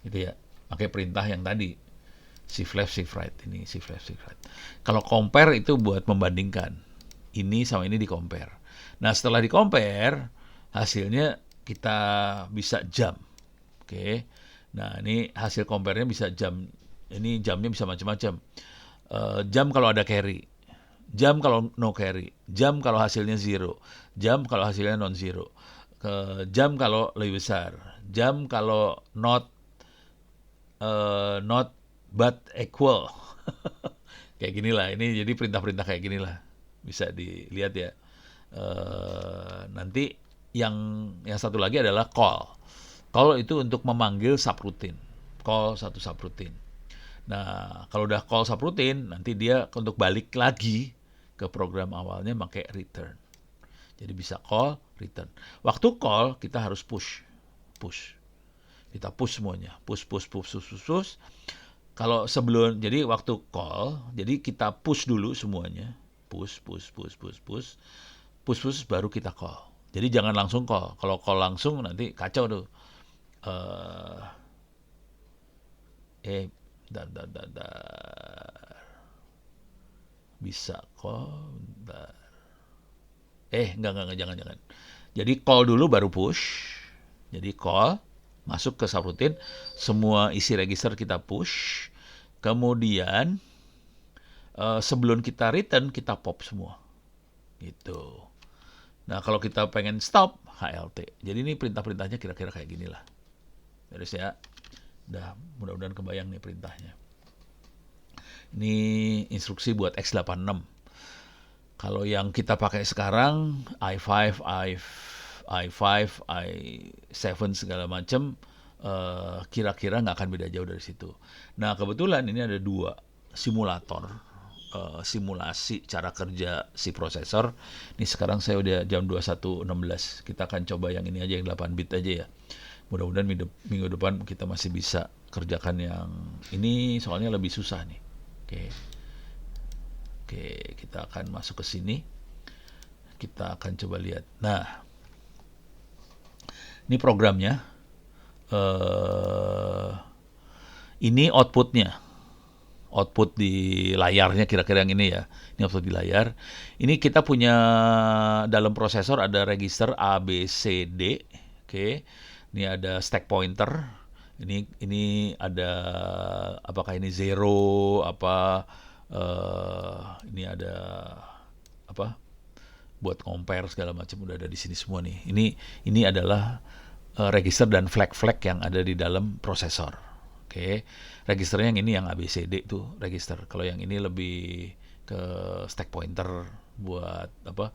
Gitu ya. Pakai perintah yang tadi. Shift left, shift right. Ini shift left, shift right. Kalau compare itu buat membandingkan. Ini sama ini di compare. Nah setelah di compare, hasilnya kita bisa jam. Oke. Nah ini hasil compare-nya bisa jam. Ini jamnya bisa macam-macam. Jam kalau ada carry. Jam kalau no carry, jam kalau hasilnya zero, jam kalau hasilnya non zero, jam kalau lebih besar, jam kalau not but equal. Kayak ginilah, ini jadi perintah-perintah kayak ginilah, bisa dilihat ya. Nanti yang satu lagi adalah call. Call itu untuk memanggil subroutine, call satu subroutine. Nah kalau udah call subroutine, nanti dia untuk balik lagi ke program awalnya pakai return. Jadi bisa call, return. Waktu call kita harus push. Kita push semuanya. Push. Kalau sebelum, jadi waktu call, jadi kita push dulu semuanya. Push, baru kita call. Jadi jangan langsung call. Kalau call langsung nanti kacau tuh. Bisa kok. Enggak, jangan. Jadi call dulu baru push. Jadi call, masuk ke subroutine, semua isi register kita push. Kemudian sebelum kita return, kita pop semua. Gitu. Nah, kalau kita pengen stop, HLT. Jadi ini perintah-perintahnya kira-kira kayak gini lah. Beres ya. Udah, mudah-mudahan kebayang nih perintahnya. Ini instruksi buat x86. Kalau yang kita pakai sekarang, i5, i7 segala macam, kira-kira nggak akan beda jauh dari situ. Nah, kebetulan ini ada 2 simulator, simulasi cara kerja si prosesor. Ini sekarang saya udah jam 21.16. Kita akan coba yang ini aja, yang 8 bit aja ya. Mudah-mudahan minggu depan kita masih bisa kerjakan yang ini, soalnya lebih susah nih. Oke, kita akan masuk ke sini. Kita akan coba lihat. Nah, ini programnya. Ini outputnya. Output di layarnya kira-kira yang ini ya. Ini output di layar. Ini kita punya dalam prosesor ada register A, B, C, D. Oke. Ini ada stack pointer. Ini ada, apakah ini 0, apa ini ada apa buat compare segala macam, udah ada di sini semua nih. Ini adalah register dan flag-flag yang ada di dalam prosesor. Oke. Registernya yang ini, yang ABCD itu register. Kalau yang ini lebih ke stack pointer buat apa,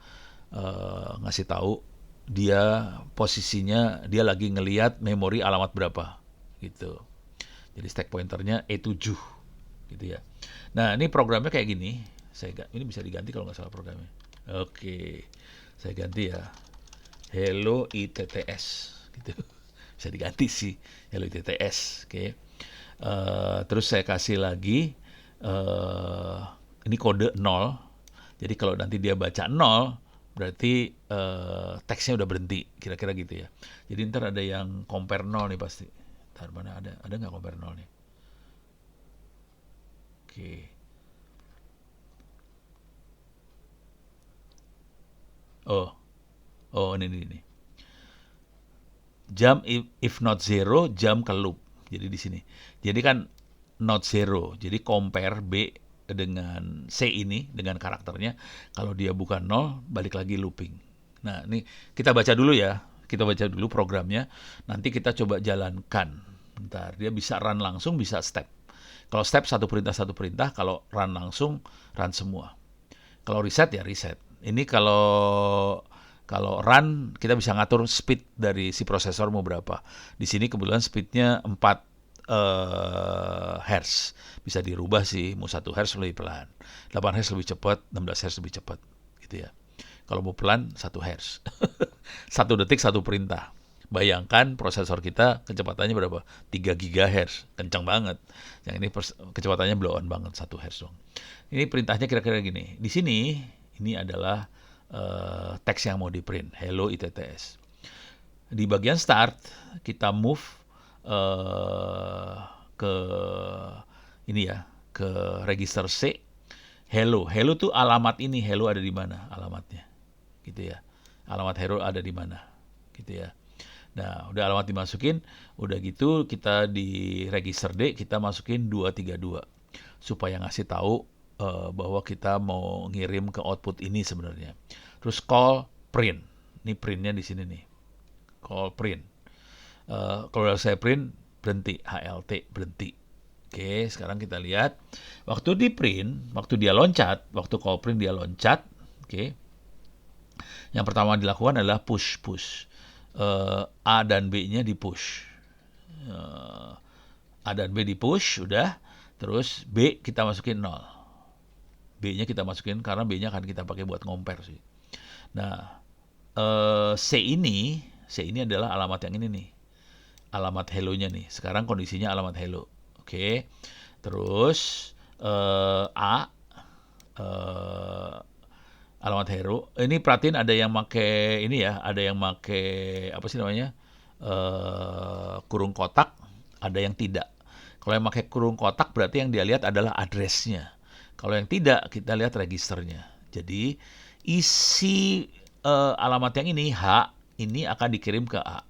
ngasih tahu dia posisinya, dia lagi ngelihat memori alamat berapa gitu. Jadi stack pointernya E7 gitu ya. Nah, ini programnya kayak gini. Ini bisa diganti kalau nggak salah programnya. Oke, saya ganti ya. Hello ITTS gitu. Bisa diganti sih, Hello ITTS. Oke. Terus saya kasih lagi ini kode 0. Jadi kalau nanti dia baca 0, berarti teksnya udah berhenti, kira-kira gitu ya. Jadi ntar ada yang compare 0 nih pasti. Ntar mana ada nggak compare 0 nih? Oke. Oh, ini. Jump if not 0, jump ke loop. Jadi di sini. Jadi kan not 0. Jadi compare B dengan C ini, dengan karakternya. Kalau dia bukan 0, balik lagi looping. Nah, ini kita baca dulu ya. Kita baca dulu programnya. Nanti kita coba jalankan. Bentar, dia bisa run langsung, bisa step. Kalau step satu perintah, kalau run langsung, run semua. Kalau reset ya reset. Ini kalau run kita bisa ngatur speed dari si prosesor mau berapa. Di sini kebetulan speednya 4 Hz. Bisa dirubah sih, mau 1 Hz lebih pelan, 8 Hz lebih cepat, 16 Hz lebih cepat gitu ya. Kalau mau pelan 1 Hz. 1 detik 1 perintah. Bayangkan prosesor kita kecepatannya berapa? 3 GHz. Kencang banget. Yang ini kecepatannya blow on banget, 1 Hz dong. Ini perintahnya kira-kira gini. Di sini, ini adalah teks yang mau di print. Hello ITTS. Di bagian start, kita move ke ini ya, ke register C. Hello tuh alamat ini. Hello ada di mana alamatnya? Gitu ya. Alamat hello ada di mana? Gitu ya. Nah, udah alamat dimasukin, udah gitu kita di register D kita masukin 232 supaya ngasih tahu bahwa kita mau ngirim ke output ini sebenarnya. Terus call print. Ini printnya di sini nih. Call print. Kalau saya print berhenti, HLT berhenti. Oke, sekarang kita lihat waktu di print, waktu dia loncat, waktu call print dia loncat. Oke. Yang pertama dilakukan adalah push. A dan B-nya di push. A dan B di push, udah. Terus B kita masukin 0. B-nya kita masukin karena B-nya akan kita pakai buat compare sih. Nah, C ini adalah alamat yang ini nih. Alamat hello-nya nih. Sekarang kondisinya alamat hello. Oke. Terus A alamat hero. Ini perhatiin ada yang make ini ya, ada yang make apa sih namanya? Kurung kotak, ada yang tidak. Kalau yang pakai kurung kotak berarti yang dia lihat adalah address-nya. Kalau yang tidak, kita lihat registernya. Jadi isi alamat yang ini H ini akan dikirim ke A.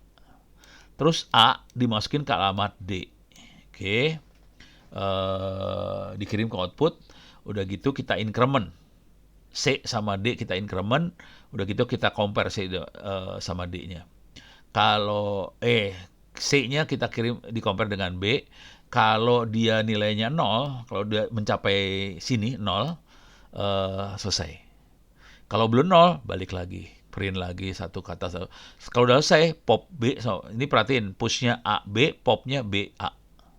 Terus A dimasukin ke alamat D. Oke. Dikirim ke output. Udah gitu kita increment. C sama D kita increment. Udah gitu kita compare C sama D-nya. Kalau C-nya kita kirim di compare dengan B. Kalau dia nilainya 0, kalau dia mencapai sini 0, selesai. Kalau belum 0, balik lagi. Print lagi satu kata. Kalau udah selesai, pop B. So, ini perhatiin, push-nya A, B, pop-nya B, A.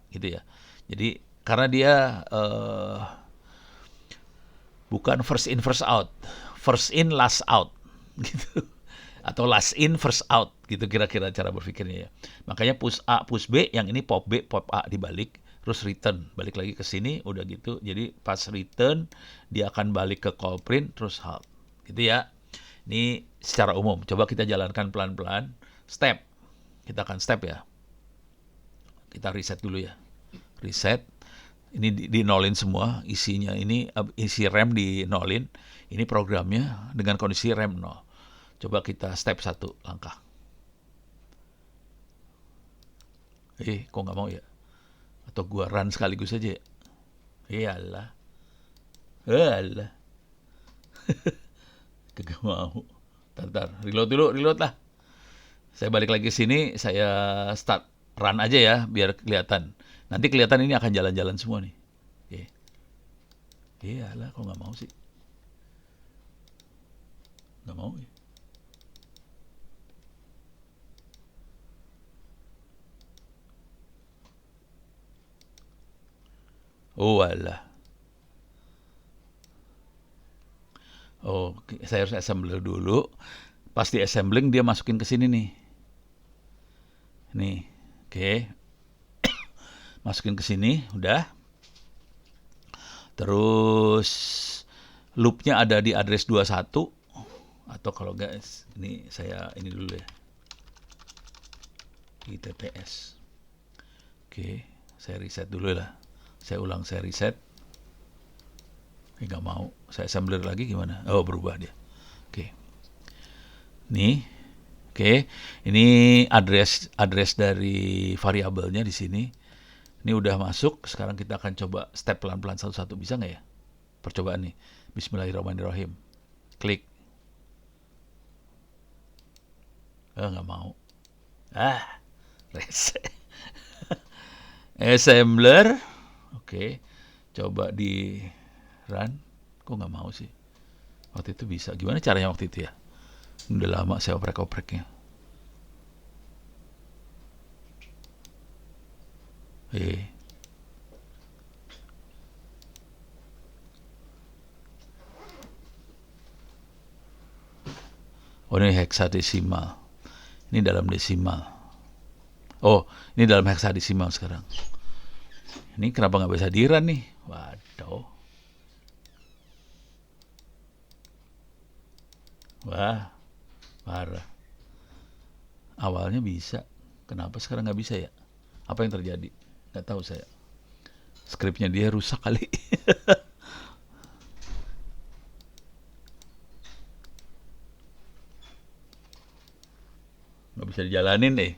Gitu ya. Jadi, karena dia bukan first in, first out. First in, last out. Gitu. Atau last in, first out. Gitu kira-kira cara berpikirnya ya. Makanya push A, push B, yang ini pop B, pop A dibalik. Terus return, balik lagi ke sini, udah gitu. Jadi pas return, dia akan balik ke call print, terus halt. Gitu ya. Ini secara umum. Coba kita jalankan pelan-pelan. Step. Kita akan step ya. Kita reset dulu ya. Reset. Ini di-nolin semua. Isinya ini, isi RAM di-nolin. Ini programnya dengan kondisi RAM 0. Coba kita step 1 langkah. Kok nggak mau ya? Atau gua run sekaligus aja ya? Iyalah. Alah. Kagak mau. Ntar, reload dulu, reload lah. Saya balik lagi ke sini, saya start run aja ya, biar kelihatan. Nanti kelihatan ini akan jalan-jalan semua nih. Iyalah, kok nggak mau sih? Nggak mau ya? Oh alah. Oh, saya harus assembler dulu. Pas di assembling dia masukin ke sini nih. Nih, oke. Masukin ke sini, udah. Terus loopnya ada di address 21. Atau kalau guys, ini saya ini dulu ya. Di TPS. Oke, saya reset dulu lah. Saya ulang, saya reset. Nggak mau. Saya assembler lagi gimana? Oh, berubah dia. Oke. Nih. Oke. Ini address dari variabelnya di sini. Ini udah masuk. Sekarang kita akan coba step pelan-pelan satu-satu. Bisa nggak ya? Percobaan nih. Bismillahirrahmanirrahim. Klik. Nggak mau. Reset. Assembler. Oke. Coba di run. Kok nggak mau sih? Waktu itu bisa. Gimana caranya waktu itu ya? Udah lama saya oprek-opreknya. Oh, ini heksadesimal. Ini dalam desimal. Oh, ini dalam heksadesimal sekarang. Ini kenapa nggak bisa di run nih? Waduh. Wah, parah. Awalnya bisa. Kenapa sekarang nggak bisa ya? Apa yang terjadi? Nggak tahu saya. Skripnya dia rusak kali. Nggak bisa dijalanin deh.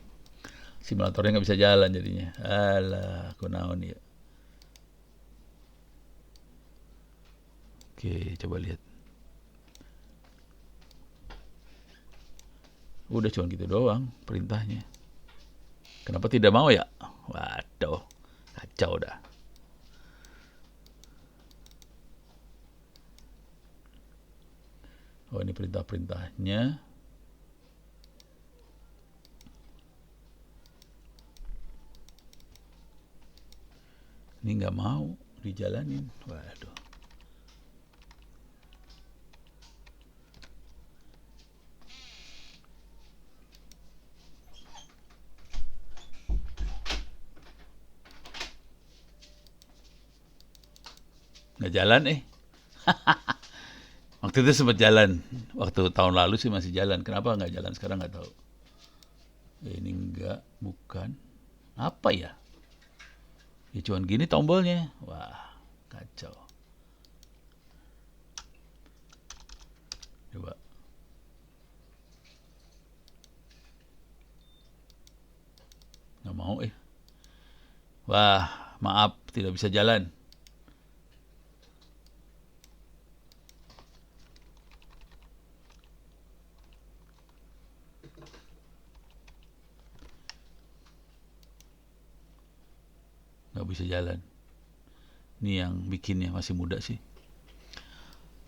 Simulatornya nggak bisa jalan jadinya. Alah, kunaon ya. Oke, coba lihat. Udah cuma gitu doang perintahnya. Kenapa tidak mau ya? Waduh, kacau dah. Oh, ini perintah-perintahnya. Ini nggak mau dijalanin. Waduh. Nggak jalan Waktu itu sempat jalan. Waktu tahun lalu sih masih jalan. Kenapa nggak jalan sekarang nggak tahu. Ini enggak, bukan. Apa ya? Ya cuman gini tombolnya. Wah, kacau. Coba. Wah, maaf, tidak bisa jalan. Nggak bisa jalan. Ini yang bikinnya masih muda sih.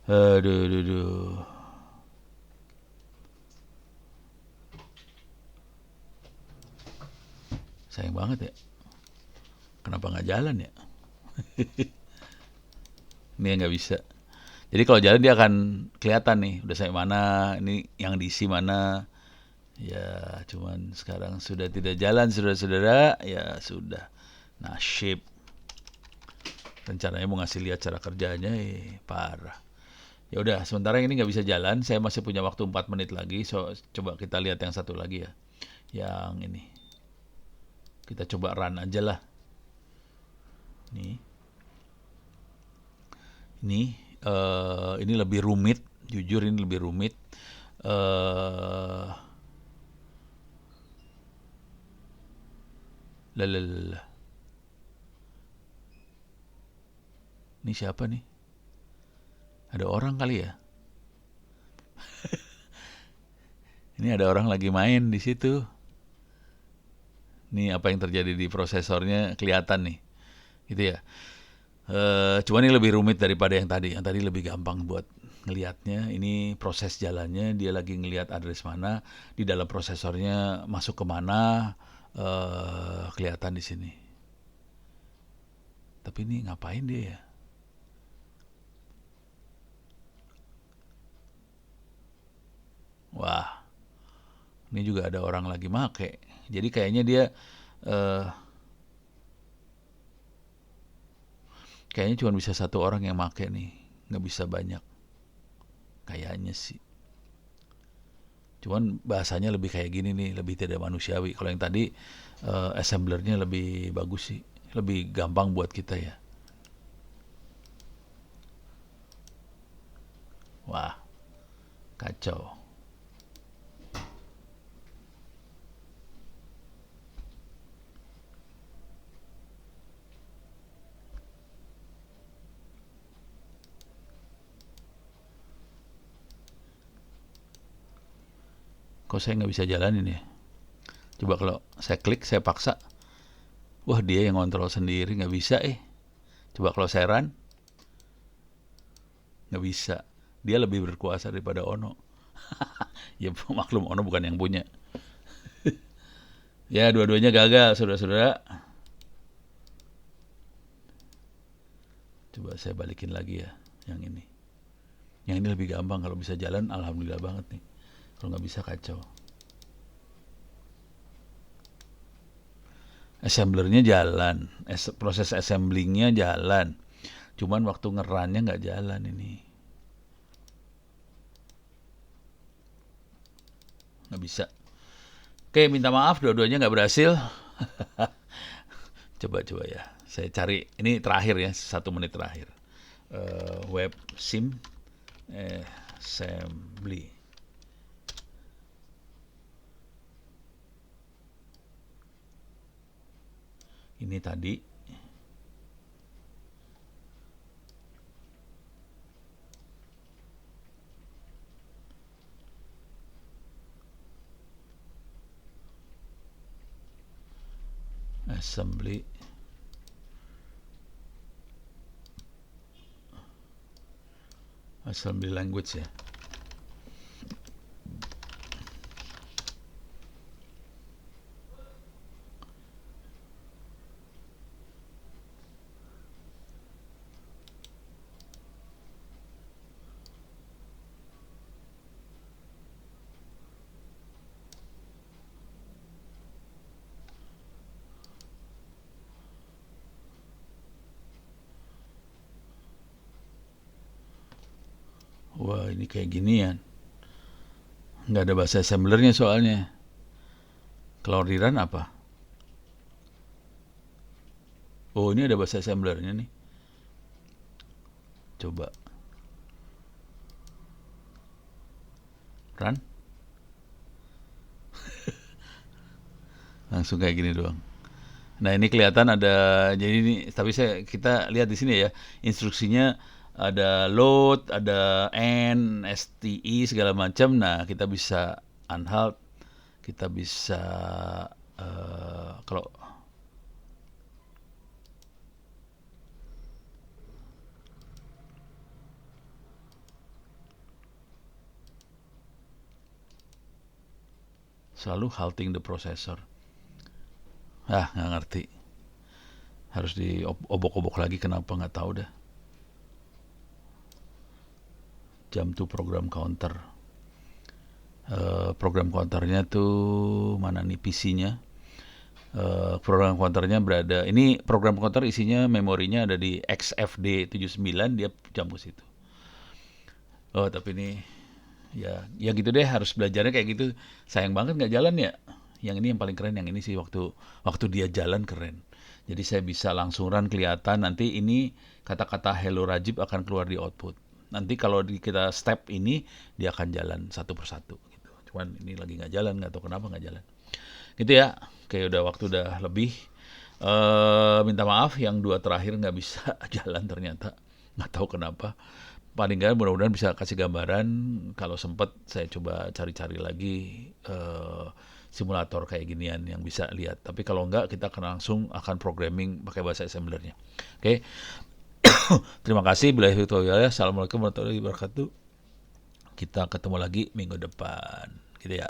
Aduh, aduh, aduh. Sayang banget ya. Kenapa nggak jalan ya? Ini yang nggak bisa. Jadi kalau jalan dia akan kelihatan nih, udah sampai mana, ini yang diisi mana. Ya, cuman sekarang sudah tidak jalan, saudara-saudara. Ya sudah. Nasib. Rencananya mau ngasih lihat cara kerjanya, parah. Ya udah, sementara ini nggak bisa jalan. Saya masih punya waktu 4 menit lagi. So, coba kita lihat yang satu lagi ya. Yang ini. Kita coba run aja lah. Nih. Ini lebih rumit. Jujur ini lebih rumit. Eh, Lalalala. Ini siapa nih? Ada orang kali ya? Ini ada orang lagi main di situ. Nih apa yang terjadi di prosesornya kelihatan nih. Gitu ya. Cuman ini lebih rumit daripada yang tadi. Yang tadi lebih gampang buat ngelihatnya. Ini proses jalannya, dia lagi ngelihat address mana, di dalam prosesornya masuk ke mana, kelihatan di sini. Tapi ini ngapain dia ya? Wah, ini juga ada orang lagi make. Jadi kayaknya dia eh, kayaknya cuma bisa satu orang yang make nih, nggak bisa banyak. Kayaknya sih. Cuman bahasanya lebih kayak gini nih, lebih tidak manusiawi. Kalau yang tadi assemblernya lebih bagus sih, lebih gampang buat kita ya. Wah, kacau. Kok saya nggak bisa jalanin ya? Coba kalau saya klik, saya paksa. Wah, dia yang ngontrol sendiri, nggak bisa eh. Coba kalau saya run, nggak bisa. Dia lebih berkuasa daripada Ono. Ya maklum Ono bukan yang punya. Ya dua-duanya gagal, saudara-saudara. Coba saya balikin lagi ya, yang ini. Yang ini lebih gampang, kalau bisa jalan alhamdulillah banget nih. Kalau nggak bisa kacau. Assemblernya jalan, proses assemblingnya jalan. Cuman waktu ngerannya nggak jalan ini. Nggak bisa. Oke, minta maaf dua-duanya nggak berhasil. Coba-coba ya. Saya cari, ini terakhir ya, 1 menit terakhir. Web sim assembly. Ini tadi assembly. Assembly language ya. Wah, ini kayak ginian. Nggak ada bahasa assemblernya soalnya. Kalau di run apa? Oh, ini ada bahasa assemblernya nih. Coba run. Langsung kayak gini doang. Nah, ini kelihatan ada, jadi ini tapi kita lihat di sini ya, instruksinya ada load, ada end, STI segala macam. Nah, kita bisa unhalt, kita bisa kalau selalu halting the processor. Nggak ngerti. Harus diobok-obok lagi, kenapa nggak tahu dah. Jump to program counter. Program counternya tuh mana nih PC-nya? Program counternya berada. Ini program counter isinya memorinya ada di XFD 79, dia jump ke situ. Oh, tapi ini ya gitu deh, harus belajarnya kayak gitu. Sayang banget nggak jalan ya. Yang ini yang paling keren, yang ini sih waktu waktu dia jalan keren. Jadi saya bisa langsung run, kelihatan nanti ini kata-kata Hello Rajib akan keluar di output. Nanti kalau kita step ini dia akan jalan satu persatu gitu. Cuman ini lagi nggak jalan, nggak tahu kenapa nggak jalan. Gitu ya. Kayak udah waktu udah lebih. Minta maaf yang dua terakhir nggak bisa jalan ternyata. Nggak tahu kenapa. Paling nggak mudah-mudahan bisa kasih gambaran. Kalau sempat saya coba cari-cari lagi simulator kayak ginian yang bisa lihat. Tapi kalau enggak, kita akan langsung programming pakai bahasa assemblernya. Oke. Terima kasih. Assalamualaikum warahmatullahi wabarakatuh. Kita ketemu lagi minggu depan. Gitu ya.